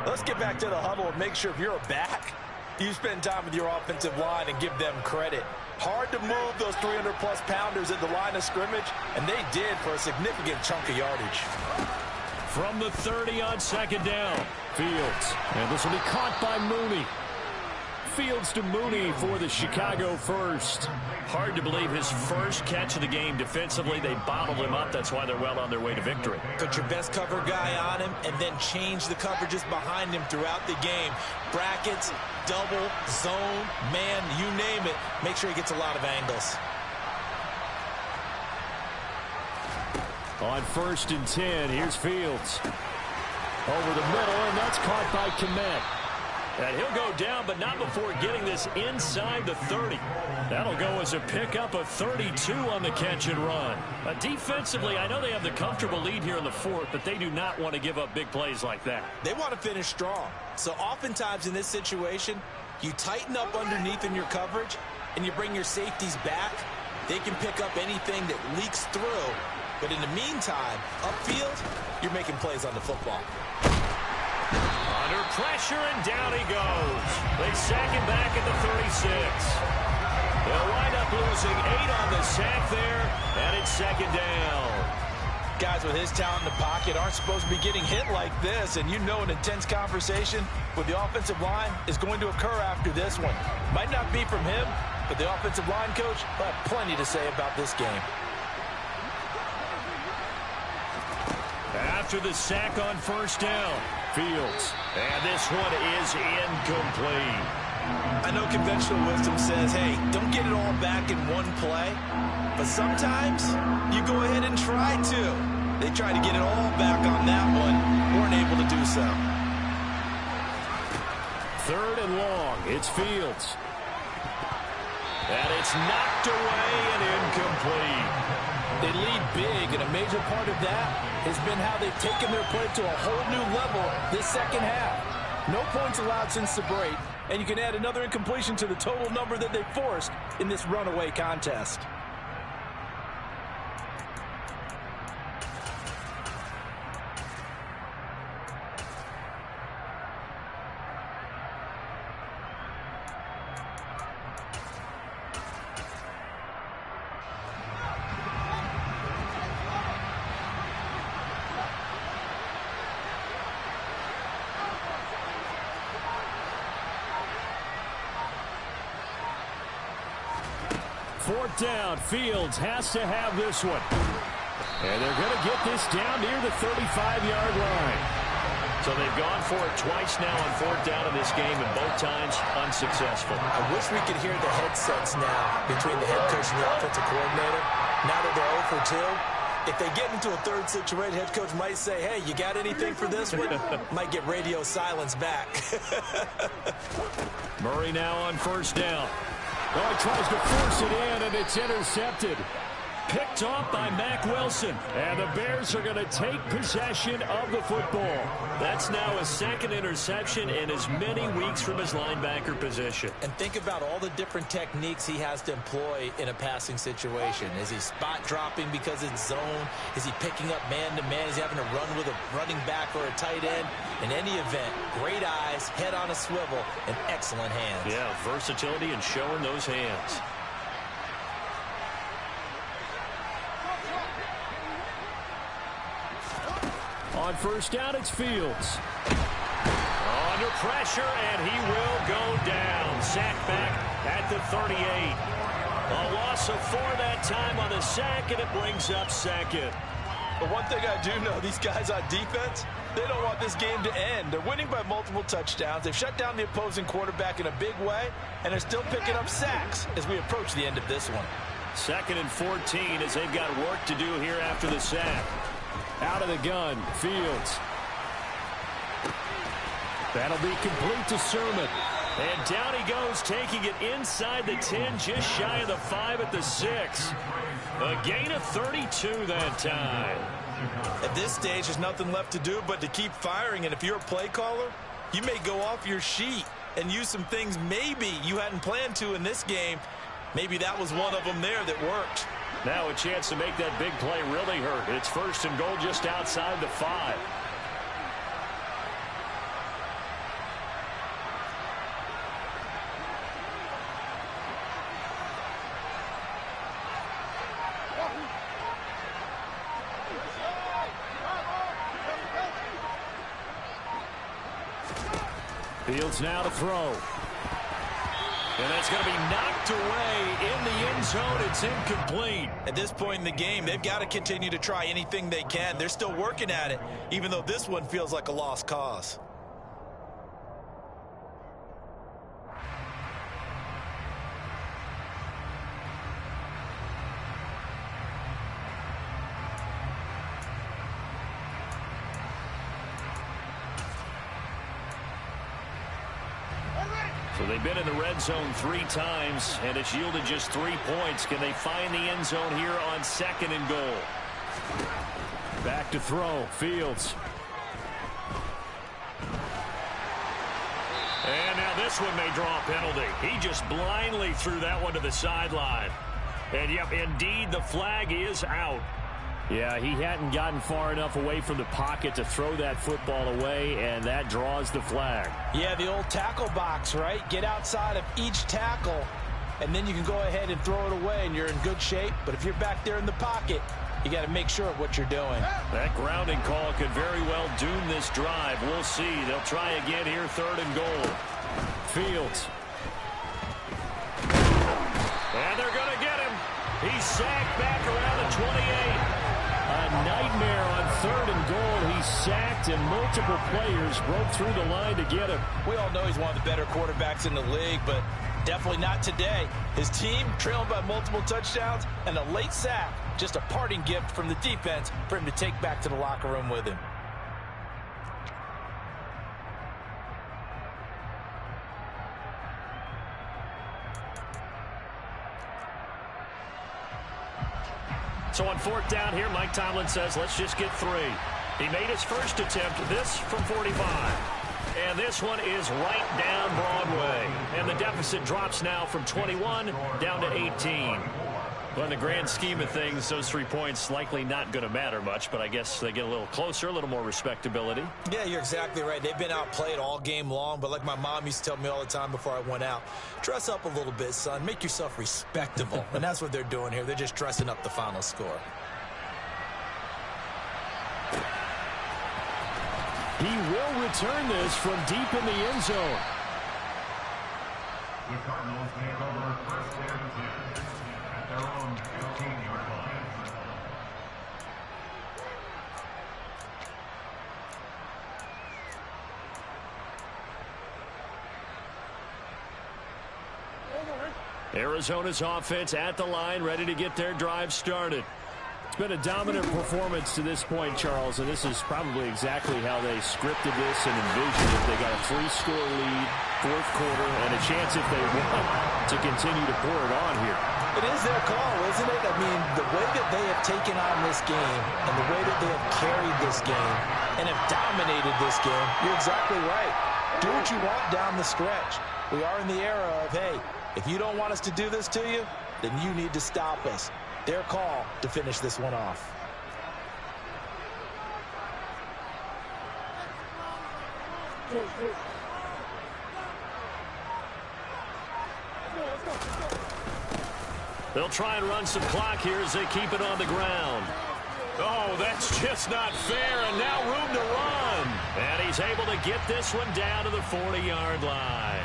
Let's get back to the huddle and make sure if you're a back, you spend time with your offensive line and give them credit. Hard to move those 300-plus pounders at the line of scrimmage, and they did for a significant chunk of yardage.
From the 30 on second down, Fields. And this will be caught by Mooney. Fields to Mooney for the Chicago first. Hard to believe his first catch of the game defensively. They bottled him up. That's why they're well on their way to victory.
Put your best cover guy on him and then change the coverages behind him throughout the game. Brackets, double, zone, man, you name it. Make sure he gets a lot of angles.
On 1st and 10, here's Fields. Over the middle, and that's caught by Kmet. And he'll go down, but not before getting this inside the 30. That'll go as a pickup of 32 on the catch and run. Defensively, I know they have the comfortable lead here in the 4th, but they do not want to give up big plays like that.
They want to finish strong. So oftentimes in this situation, you tighten up underneath in your coverage, and you bring your safeties back. They can pick up anything that leaks through. But in the meantime, upfield, you're making plays on the football.
Under pressure, and down he goes. They sack him back at the 36. They'll wind up losing 8 on the sack there, and it's 2nd down.
Guys with his talent in the pocket aren't supposed to be getting hit like this, and you know an intense conversation with the offensive line is going to occur after this one. Might not be from him, but the offensive line coach will have plenty to say about this game.
After the sack on 1st down, Fields. And this one is incomplete.
I know conventional wisdom says, hey, don't get it all back in one play. But sometimes you go ahead and try to. They tried to get it all back on that one. Weren't able to do so.
3rd and long. It's Fields. And it's knocked away and incomplete.
They lead big, and a major part of that has been how they've taken their play to a whole new level this second half. No points allowed since the break, and you can add another incompletion to the total number that they forced in this runaway contest.
Fourth down, Fields has to have this one. And they're going to get this down near the 35-yard line. So they've gone for it twice now on 4th down in this game, and both times unsuccessful.
I wish we could hear the headsets now between the head coach and the offensive coordinator. Now that they're 0 for 2, if they get into a third situation, head coach might say, hey, you got anything for this one? Might get radio silence back.
Murray now on 1st down. Oh, he tries to force it in, and it's intercepted. Picked off by Mack Wilson. And the Bears are going to take possession of the football. That's now his 2nd interception in as many weeks from his linebacker position.
And think about all the different techniques he has to employ in a passing situation. Is he spot dropping because it's zone? Is he picking up man-to-man? Is he having to run with a running back or a tight end? In any event, great eyes, head on a swivel, and excellent hands.
Yeah, versatility and showing those hands. On 1st down, it's Fields. Under pressure, and he will go down. Sacked back at the 38. A loss of 4 that time on the sack, and it brings up 2nd.
But one thing I do know, these guys on defense, they don't want this game to end. They're winning by multiple touchdowns. They've shut down the opposing quarterback in a big way, and they're still picking up sacks as we approach the end of this one.
2nd and 14 as they've got work to do here after the sack. Out of the gun, Fields. That'll be complete to Sermon. And down he goes, taking it inside the 10, just shy of the 5 at the 6. A gain of 32 that time.
At this stage, there's nothing left to do but to keep firing. And if you're a play caller, you may go off your sheet and use some things maybe you hadn't planned to in this game. Maybe that was one of them there that worked.
Now a chance to make that big play really hurt. It's 1st and goal just outside the 5. Fields now to throw. And that's going to be knocked away in the end zone. It's incomplete.
At this point in the game, they've got to continue to try anything they can. They're still working at it, even though this one feels like a lost cause.
So they've been in the red zone 3 times, and it's yielded just 3 points. Can they find the end zone here on 2nd and goal? Back to throw. Fields. And now this one may draw a penalty. He just blindly threw that one to the sideline. And, yep, indeed, the flag is out. Yeah, he hadn't gotten far enough away from the pocket to throw that football away, and that draws the flag.
Yeah, the old tackle box, right? Get outside of each tackle, and then you can go ahead and throw it away, and you're in good shape. But if you're back there in the pocket, you got to make sure of what you're doing.
That grounding call could very well doom this drive. We'll see. They'll try again here, 3rd and goal. Fields. And they're going to get him. He's sacked back around the 28. A nightmare on 3rd and goal. He's sacked, and multiple players broke through the line to get him.
We all know he's one of the better quarterbacks in the league, but definitely not today. His team trailing by multiple touchdowns and a late sack. Just a parting gift from the defense for him to take back to the locker room with him.
So on 4th down here, Mike Tomlin says, let's just get 3. He made his first attempt, this from 45. And this one is right down Broadway. And the deficit drops now from 21 down to 18. Well, in the grand scheme of things, those 3 points likely not going to matter much, but I guess they get a little closer, a little more respectability.
Yeah, you're exactly right. They've been outplayed all game long, but like my mom used to tell me all the time before I went out, dress up a little bit, son. Make yourself respectable. And that's what they're doing here. They're just dressing up the final score.
He will return this from deep in the end zone.
The Cardinals take over 1st and 10 at their own 15-yard line.
Arizona's offense at the line, ready to get their drive started. It's been a dominant performance to this point, Charles, and this is probably exactly how they scripted this and envisioned it. They got a 3-score lead, 4th quarter, and a chance if they want to continue to pour it on here.
It is their call, isn't it? I mean, the way that they have taken on this game and the way that they have carried this game and have dominated this game, you're exactly right. Do what you want down the stretch. We are in the era of, hey, if you don't want us to do this to you, then you need to stop us. Their call to finish this one off.
They'll try and run some clock here as they keep it on the ground. Oh, that's just not fair, and now room to run. And he's able to get this one down to the 40-yard line.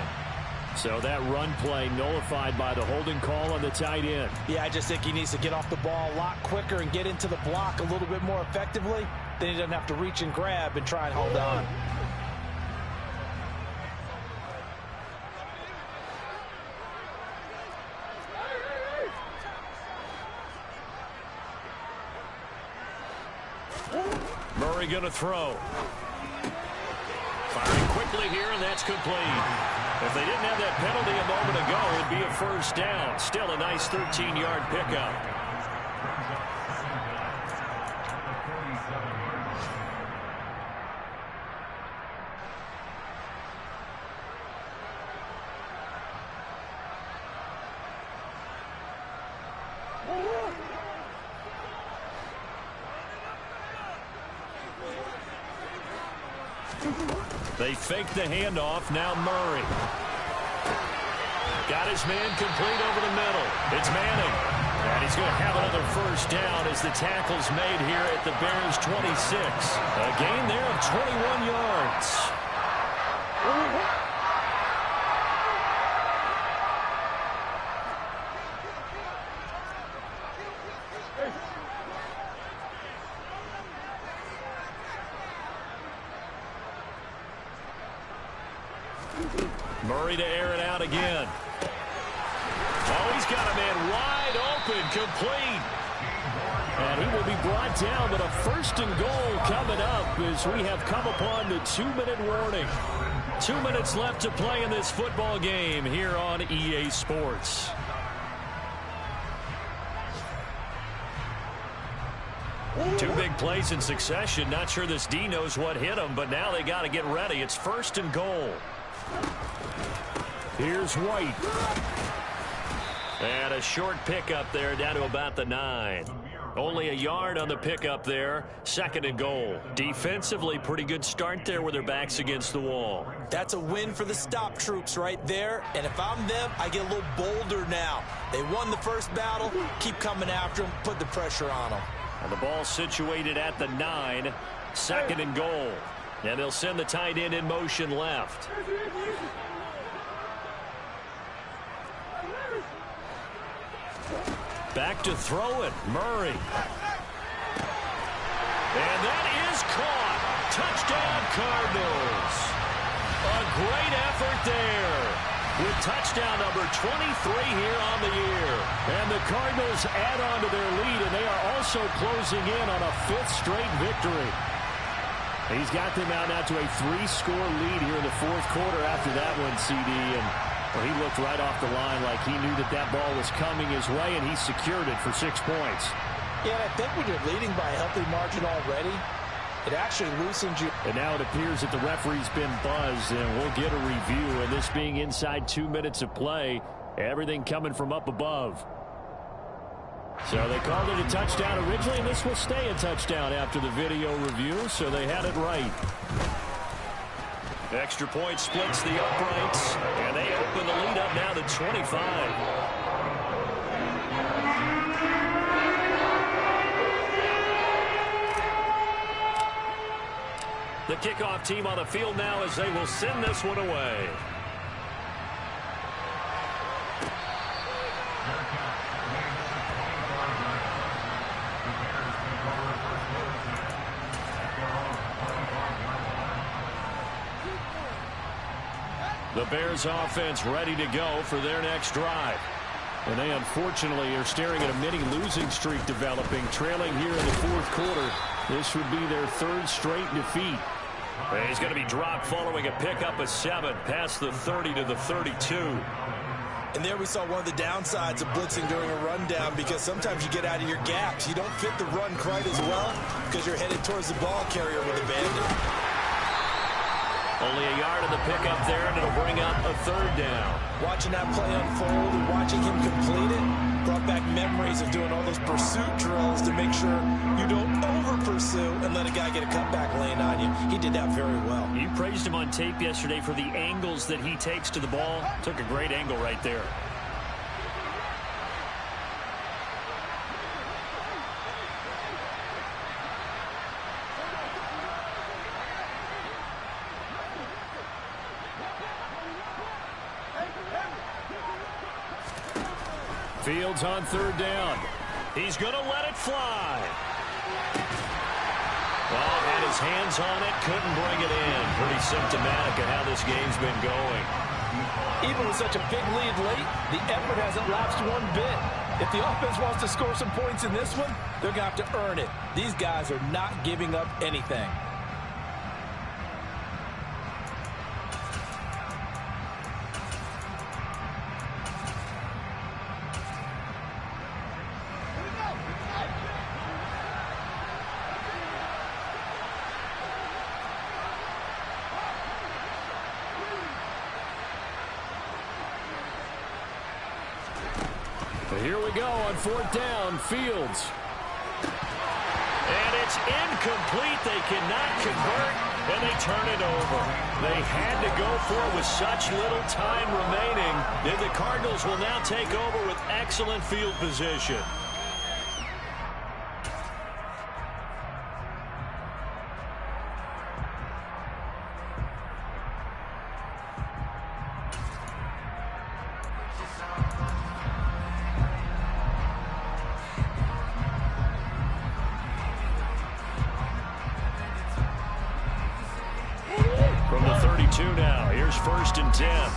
So that run play nullified by the holding call on the tight end.
Yeah, I just think he needs to get off the ball a lot quicker and get into the block a little bit more effectively. Then he doesn't have to reach and grab and try and hold on.
Murray going to throw. Firing quickly here, and that's complete. If they didn't have that penalty a moment ago, it'd be a 1st down. Still a nice 13-yard pickup. They fake the handoff. Now Murray. Got his man complete over the middle. It's Manning. And he's going to have another 1st down as the tackle's made here at the Bears' 26. A gain there of 21 yards. Murray to air it out again. Oh, he's got a man wide open, complete. And he will be brought down, but a 1st and goal coming up as we have come upon the 2-minute warning. 2 minutes left to play in this football game here on EA Sports. Two big plays in succession. Not sure this D knows what hit him, but now they got to get ready. It's 1st and goal. Here's White. And a short pickup there down to about the 9. Only a yard on the pickup there. 2nd and goal. Defensively, pretty good start there with their backs against the wall.
That's a win for the stop troops right there. And if I'm them, I get a little bolder now. They won the first battle. Keep coming after them. Put the pressure on them.
And the ball situated at the 9. 2nd and goal. And they'll send the tight end in motion left. Back to throw it. Murray. And that is caught. Touchdown, Cardinals. A great effort there. With touchdown number 23 here on the year. And the Cardinals add on to their lead, and they are also closing in on a 5th straight victory. He's got them out now to a 3-score lead here in the 4th quarter after that one, CD. And well, he looked right off the line like he knew that that ball was coming his way, and he secured it for 6 points.
Yeah, and I think when you're leading by a healthy margin already, it actually loosens you.
And now it appears that the referee's been buzzed, and we'll get a review. And this being inside 2 minutes of play, everything coming from up above. So they called it a touchdown originally, and this will stay a touchdown after the video review, so they had it right. Extra point splits the uprights, and they open the lead up now to 25. The kickoff team on the field now as they will send this one away. The Bears offense ready to go for their next drive. And they unfortunately are staring at a mini losing streak developing, trailing here in the 4th quarter. This would be their 3rd straight defeat. And he's going to be dropped following a pickup of 7 past the 30 to the 32.
And there we saw one of the downsides of blitzing during a rundown, because sometimes you get out of your gaps. You don't fit the run quite as well because you're headed towards the ball carrier with a bandit.
Only a yard of the pickup there, and it'll bring up a 3rd down.
Watching that play unfold and watching him complete it brought back memories of doing all those pursuit drills to make sure you don't over-pursue and let a guy get a cutback lane on you. He did that very well.
You praised him on tape yesterday for the angles that he takes to the ball. Took a great angle right there. Fields on 3rd down. He's going to let it fly. Well, had his hands on it, couldn't bring it in. Pretty symptomatic of how this game's been going.
Even with such a big lead late, the effort hasn't lapsed one bit. If the offense wants to score some points in this one, they're going to have to earn it. These guys are not giving up anything.
Here we go on 4th down. Fields. And it's incomplete. They cannot convert, and they turn it over. They had to go for it with such little time remaining. And the Cardinals will now take over with excellent field position. From the 32 now, here's 1st and 10.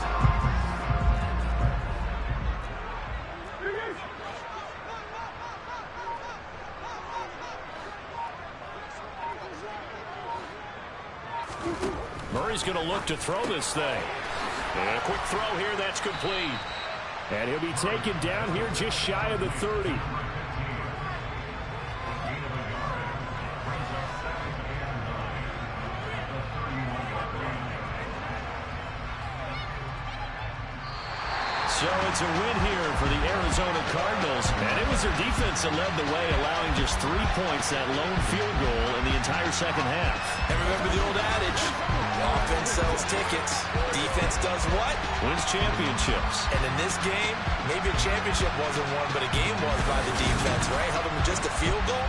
Murray he's going to look to throw this thing. And a quick throw here, that's complete. And he'll be taken down here just shy of the 30. So it's a win here for the Arizona Cardinals. And it was their defense that led the way, allowing just 3 points, that lone field goal in the entire second half.
And remember the old adage, offense sells tickets. Defense does what?
Wins championships.
And in this game, maybe a championship wasn't won, but a game was by the defense, right? Held them to just a field goal.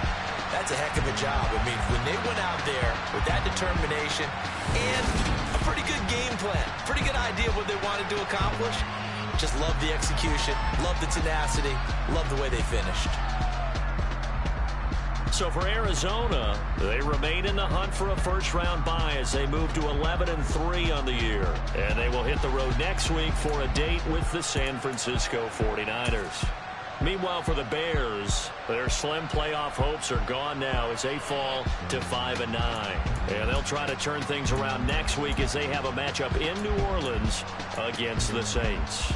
That's a heck of a job. I mean, when they went out there with that determination and a pretty good game plan, pretty good idea of what they wanted to accomplish, just love the execution, love the tenacity, love the way they finished.
So for Arizona, they remain in the hunt for a first-round bye as they move to 11-3 on the year. And they will hit the road next week for a date with the San Francisco 49ers. Meanwhile, for the Bears, their slim playoff hopes are gone now as they fall to 5-9. And they'll try to turn things around next week as they have a matchup in New Orleans against the Saints.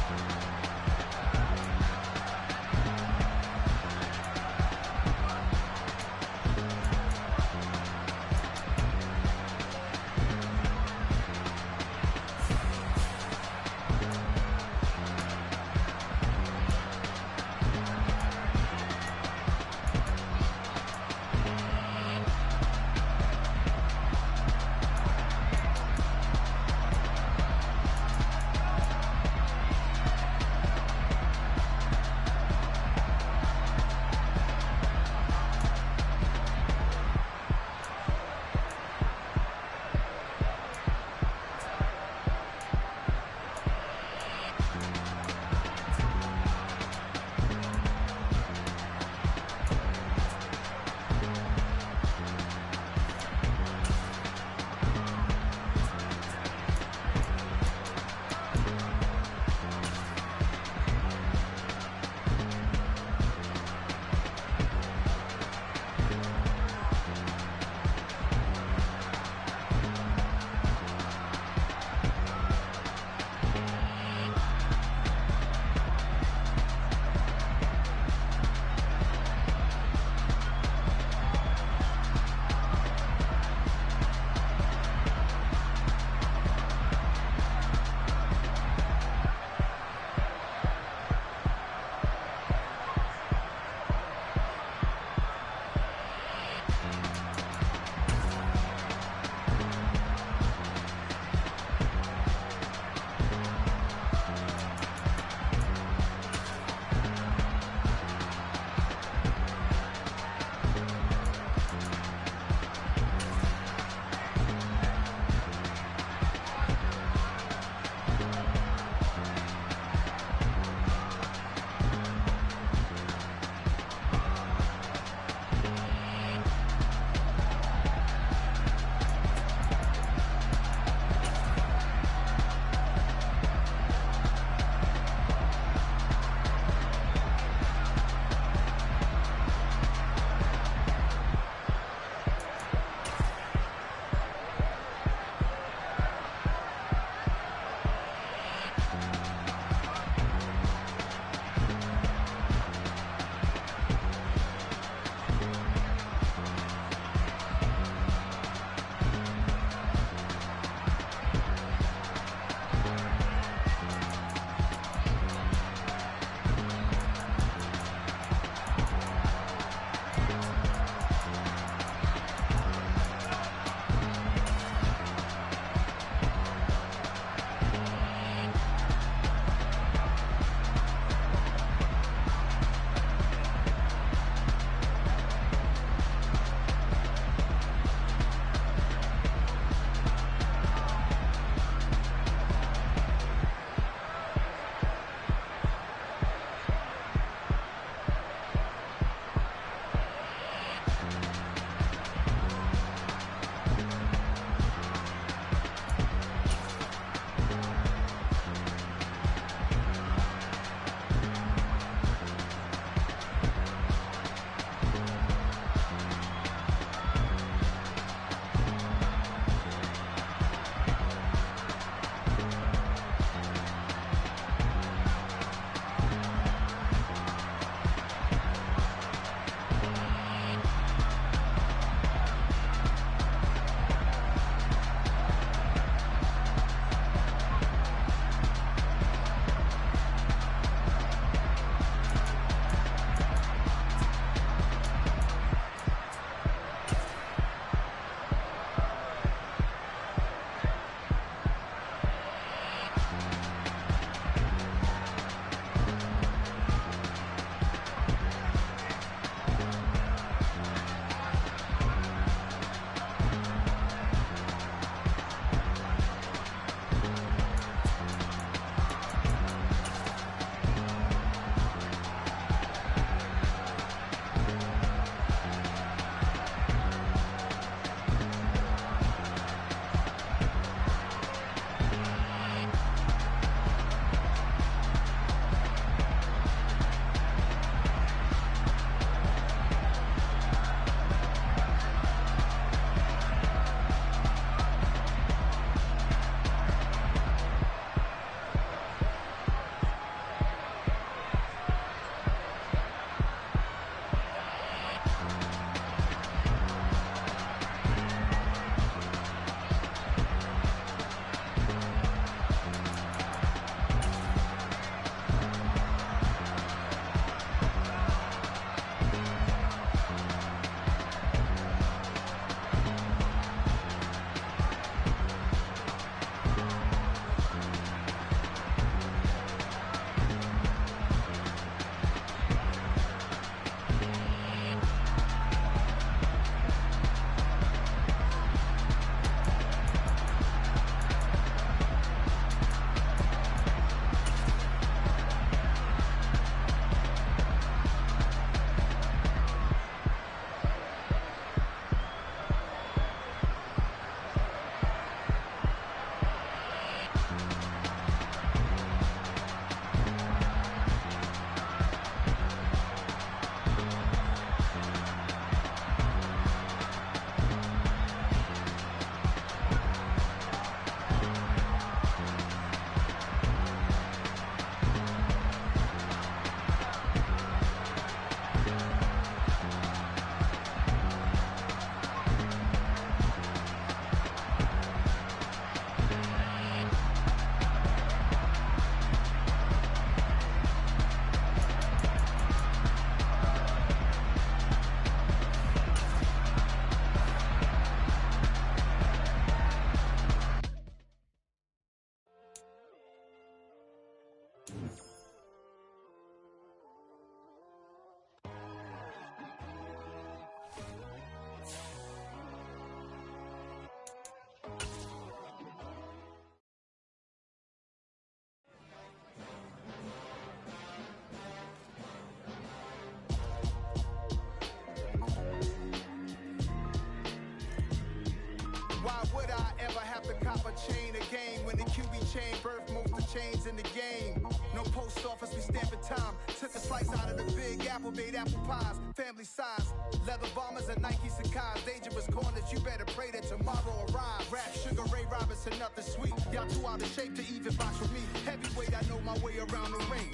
chains in the game. No post office, we stamping time. Took a slice out of the big apple, made apple pies. Family size, leather bombers and Nike Sacai's. Dangerous corners, you better pray that tomorrow arrives. Rap, Sugar Ray Robinson, nothing sweet. Y'all too out of shape to even box with me. Heavyweight, I know my way around the ring.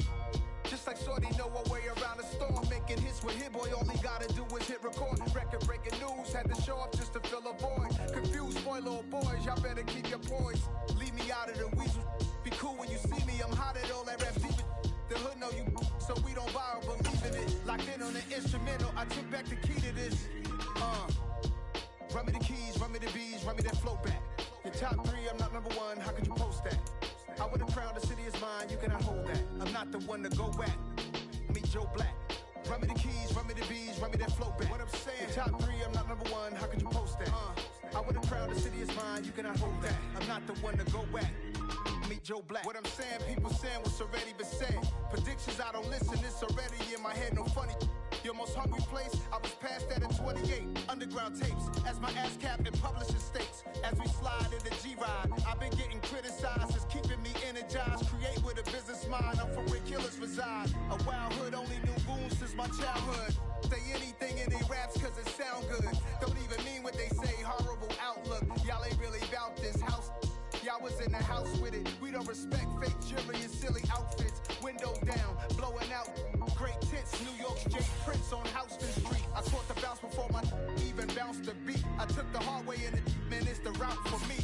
Just like Shorty know her way around the storm. Making hits with Hit Boy, all he gotta do is hit record. Record breaking news, had to show up just to fill a void. Confused, boy, little boys, y'all better keep your poise. Leave me out of the weasel. Be cool when you see me, I'm hot at all that rap deep. The hood know you, so we don't borrow, believe in it. Locked in on the instrumental, I took back the key to this. Run me the keys, run me the bees, run me that flow back. Your top 3, I'm not number 1, how could you post that? I would've crowned the city is mine, you cannot hold that. I'm not the one to go back. Meet Joe Black. Run me the keys, run me the bees, run me that flow back. What I'm saying, your top 3, I'm not number 1, how could you post that? I would've crowned the city is mine, you cannot hold that. I'm not the one to go back. Meet Joe Black. What I'm saying, people saying what's already been said. Predictions, I don't listen, it's already in my head, no funny. Your most hungry place, I was past that at 28. Underground tapes, as my ass cap in publishing states. As we slide in the G-Ride, I've been getting criticized, it's keeping me energized. Create with a business mind, I'm from where killers reside. A wild hood, only knew goons since my childhood. Say anything in they raps cause it sound good. Don't even mean what they say, horrible outlook. Y'all ain't really about this house. Y'all was in the house with it. We don't respect fake jewelry and silly outfits. Window down, blowing out. Great tents, New York's Jake Prince on Houston Street. I caught the bounce before my even bounced the beat. I took the hard way in it, man, it's the route for me.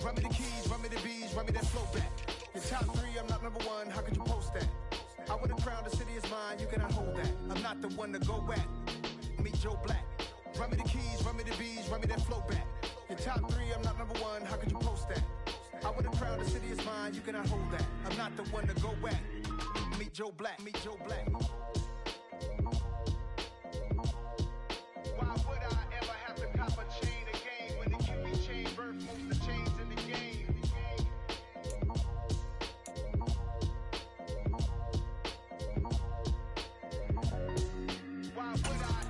Run me the keys, run me the bees, run me that flow back. Your top 3, I'm not number 1, how could you post that? I would've crowned the city is mine, you cannot hold that. I'm not the one to go back. Meet Joe Black. Run me the keys, run me the bees, run me that flow back. Your top 3, I'm not number 1, how could you post that? I would've crowned the city is mine, you cannot hold that. I'm not the one to go back. Meet Joe Black, meet Joe Black. Why would I ever have to cop a chain again when the QB chain birth most the chains in the game? Why would I?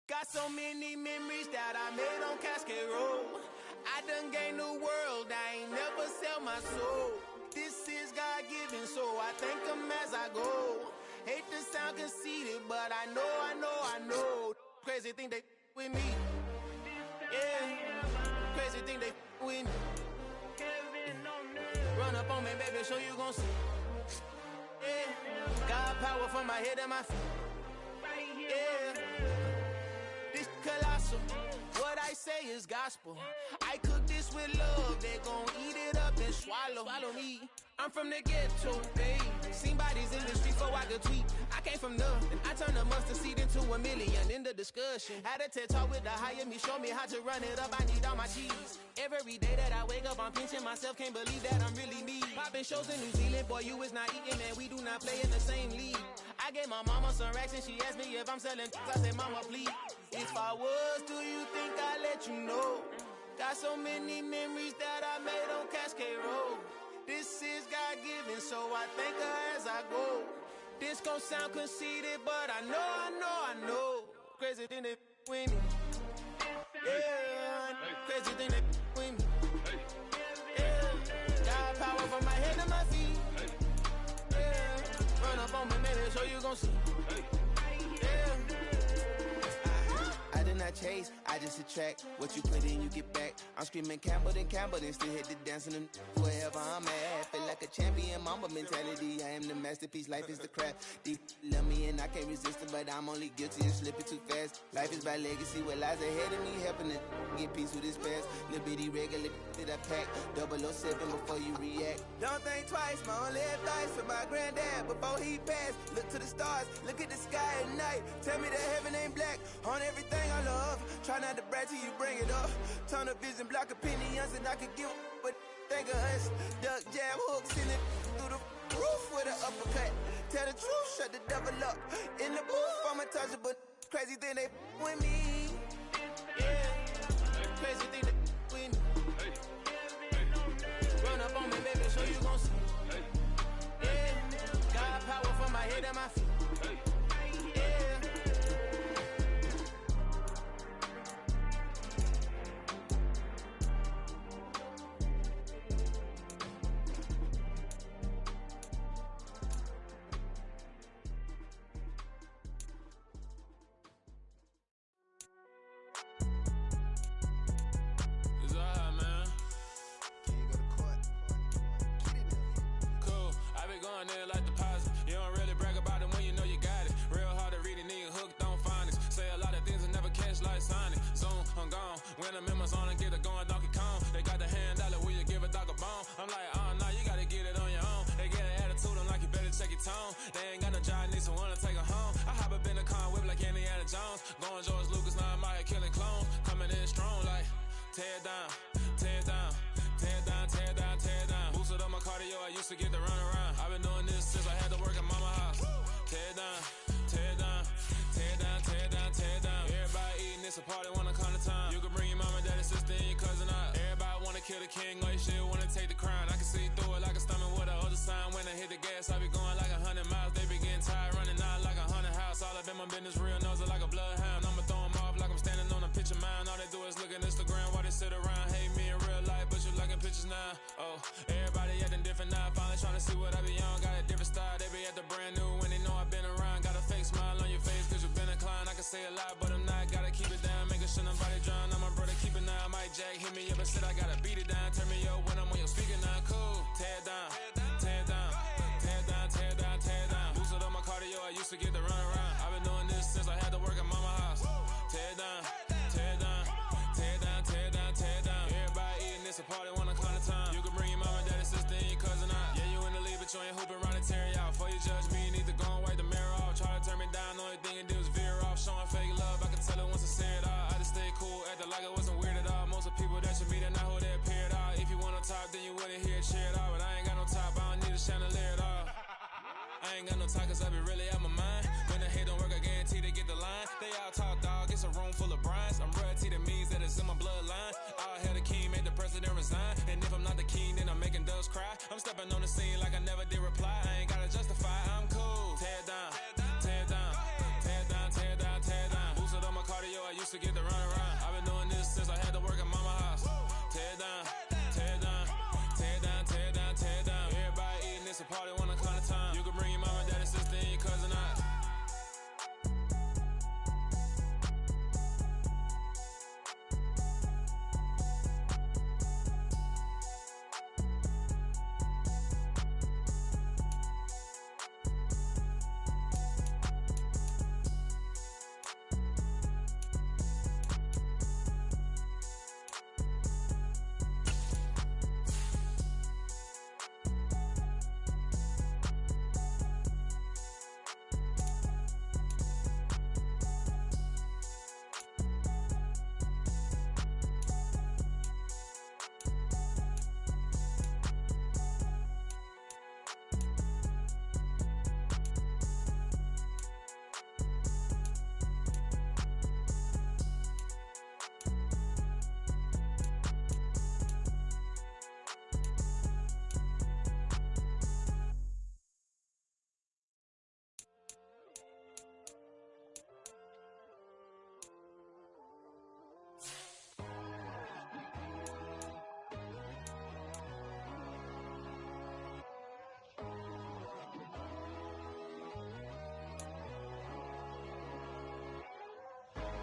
Got so many memories that I made on Cascade Road. I done gained the world, I ain't never sell my soul. This is God-given, so I thank him as I go. Hate to sound conceited, but I know. Crazy thing they with me. Yeah, crazy thing they with me. Run up on me, baby, show you gon' see. Yeah, God power from my head and my feet. Yeah, this colossal. What I say is gospel. I cook this with love, they gon' eat it up and swallow me. I'm from the ghetto, babe. Seen bodies in the street so I could tweet. I came from nothing, I turned a mustard seed into a million. In the discussion, had a TED talk with the higher me, show me how to run it up, I need all my cheese. Every day that I wake up, I'm pinching myself, can't believe that I'm really me. Popping shows in New Zealand, boy, you is not eating, man, we do not play in the same league. I gave my mama some racks and she asked me if I'm selling. I said, mama, please. If I was, do you think I'd let you know? Got so many memories that I made on Cascade Road. This is God-given, so I thank her as I go. This gon' sound conceited, but I know. Crazy thing they with me. Yeah, crazy thing they with me. Yeah, got power from my head to my feet. Yeah, run up on me, maybe so you gon' see. Yeah. I did not chase, I just attract. What you put in, you get back. I'm screaming Campbell, then still hit the dancing and wherever I'm at. Feel like a champion, mamba mentality. I am the masterpiece, life is the craft. Deep love me and I can't resist it, but I'm only guilty of slipping too fast. Life is by legacy, what lies ahead of me, helping to get peace with this past. Little bitty regular that I pack, 007 before you react. Don't think twice, my only advice for my granddad before he passed. Look to the stars, look at the sky at night. Tell me that heaven ain't black on everything I love. Try not to brag till you bring it up. Turn of vision, block opinions, and I could give but think of us. Duck, jab, hooks in it through the roof with an uppercut. Tell the truth, shut the devil up. In the booth, I'm untouchable. Crazy thing they with me. Yeah, crazy thing they with me. Run up on me, baby, so you gon' see. Yeah, got power from my head and my feet.
fun, nigga, like deposit. You don't really brag about it when you know you got it. Real hard to read it, nigga hooked on phonics. Say a lot of things and never catch like Sonic. Zoom, I'm gone. When I'm in my zone and get it going, Donkey Kong. They got the hand dollar, will you give a dog a bone? I'm like, oh, no, you gotta get it on your own. They get an attitude, I'm like, you better check your tone. They ain't got no job, need someone to take her home. I hop up in the car, whip like Indiana Jones. Going George Lucas, now I'm out here killing clones. Coming in strong like, tear down, tear down, tear down, tear down, tear down. Boosted up my cardio, I used to get to run around. I've been doing this since I had to work at mama house. Tear down, tear down, tear down, tear down, tear down. Everybody eating, it's a party, wanna come to time. You can bring your mama, daddy, sister, and your cousin out. Everybody wanna kill the king, or you shit wanna take the crown. I can see through it like a stomach with a other sign. When I hit the gas, I be going like 100 miles. They be getting tired, running out like 100 house. All up in my business, real nose like a bloodhound. I'ma throw 'em off like I'm standing on a picture mound. All they do is look at Instagram while they sit around. Hate me in real life, but you liking pictures now. Oh, everybody acting different now. Finally trying to see what I be on. Got a different style, they be at the brand new when they know I've been around. Got a fake smile on your face cause you been inclined. I can say a lot, but I'm not. Gotta keep it down, making sure nobody drown. I'm my brother, keep it now. Mike Jack hit me up and said I gotta beat it down. Turn me up when I'm on your speaker now. Cool, tear down, tear down, tear down, tear down, tear down. Boosted up my cardio, I used to get to run around. I've been doing this since I had to work at mama house. Tear down, tear down, tear down, tear down, tear down. Everybody eating, it's a party, wanna come to time. You can bring your mama, daddy, sister, and your cousin out. Yeah, you in the lead, but you ain't hooping around and tearing out. Before you judge me, you need to go and wipe the mirror off. Try to turn me down, only thing you do is veer off. Showing fake love, I can tell it once I say it all. I just stay cool, acting like it wasn't weird at all. Most of the people that you meet are not who they appear at all. If you want on top, then you wouldn't hear it cheer at all. But I ain't got no top, I don't need a chandelier at all. I ain't got no time cause I be really out my mind. When the hate don't work, I guarantee they get the line. They all talk dog, it's a room full of brines. I'm royalty, that means that it's in my bloodline. All hail the king, made the president resign. And if I'm not the king, then I'm making doves cry. I'm stepping on the scene like I never did reply. I ain't gotta justify, I'm cool. Tear down, tear down, tear down, tear down, tear down. Boosted up my cardio, I used to get to run around. I've been doing this since I had to work at mama house. Tear down, tear down, tear down, tear down, tear down. Everybody eating, it's a party, wanna come to time. You can bring your mama, daddy, sister, and your cousin out.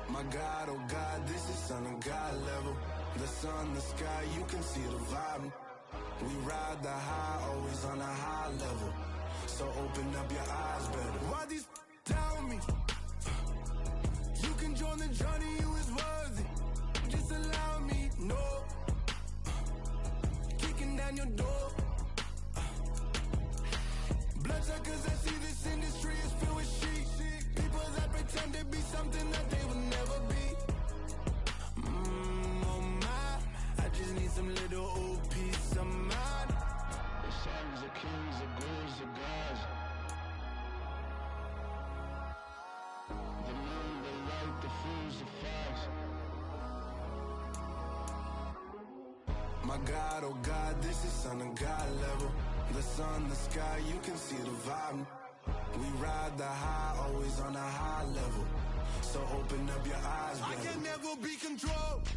My God, oh God, this is Son of God level. The sun, the sky, you can see the vibe. We ride the high, always on a high level. So open up your eyes better. Why these tell me? You can join the journey, you is worthy. Just allow me, no. Kicking down your door. Bloodshot cause I see this industry is filled with sheep. People that pretend to be something that they will never be. Oh my, I just need some little old peace of mind. The sons of kings, the ghouls, the gods. The moon, the light, the fools, the facts. My God, oh God, this is Son of God level. The sun, the sky, you can see the vibe. We ride the high, always on a high level. So open up your eyes, baby. I can never be controlled.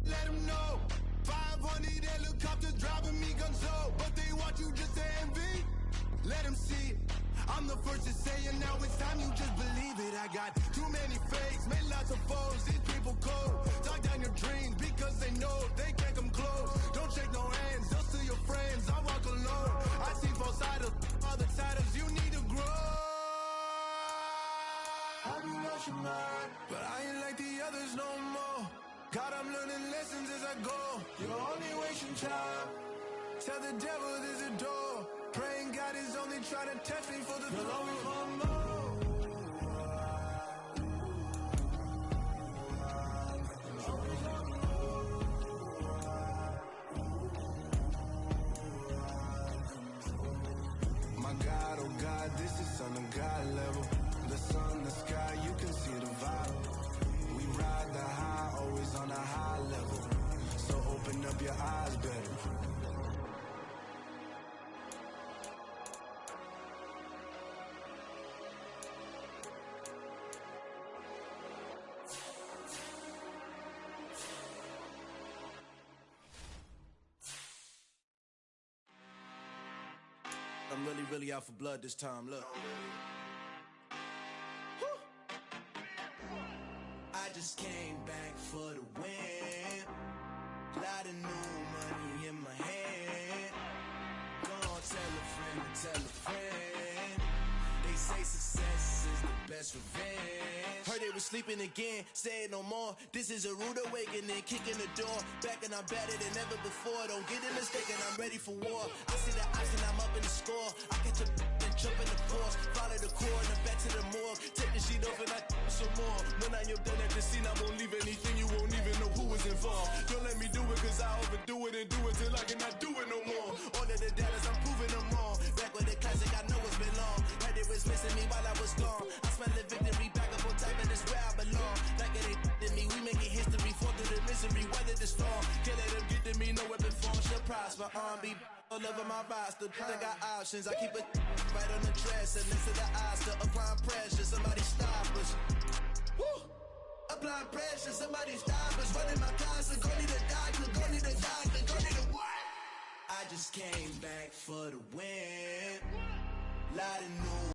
Let them know. 500 helicopters driving me gonzo. But they want you just to envy. Let them see it. I'm the first to say it, now it's time you just believe it. I got too many fakes, made lots of foes, these people cold. Talk down your dreams because they know they can't come close. Don't shake no hands, they'll steal your friends, I walk alone. I see both sides, other titles, you need to grow. I be watching mine, but I ain't like the others no more. God, I'm learning lessons as I go. You're only wasting time. Tell the devil there's a door. Praying God is only trying to test me for the glory for more. My God, oh God, this is son of God level. The sun, the sky, you can see the vibe. We ride the high, always on a high level. So open up your eyes better.
I'm really out for blood this time, look. I just came back for the win. Lot of new money in my hand. Gonna tell a friend to tell a friend. They say success is the best revenge. Heard they was sleeping again, say it no more. This is a rude awakening, kicking the door. Back and I'm better than ever before. Don't get it mistaken, I'm ready for war. I see the option, I'm up in the score. I catch a and jump in the force. Follow the core and the back to the morgue. Take the sheet off and I some more. When I am done at the scene, I won't leave anything. You won't even know who was involved. Don't let me do it cause I overdo it and do it till I cannot do it no more. All of the doubters, I'm proving them wrong. Back with the classic, I know it's been long. Heard it was missing me while I was gone. I smell the victory back up on top and it's where I belong. Like it ain't to me, we making history. Fall through the misery, weather the storm. Can't let them get to me, no weapon form should prosper. Be all over my roster, I got options. I keep it right on the dresser, next to the Oscar. Applying pressure, somebody stop us. Woo! Applying pressure, somebody stop us. Running my closet, go need a doctor, go need a doctor, go need a what? I just came back for the win. Lot of new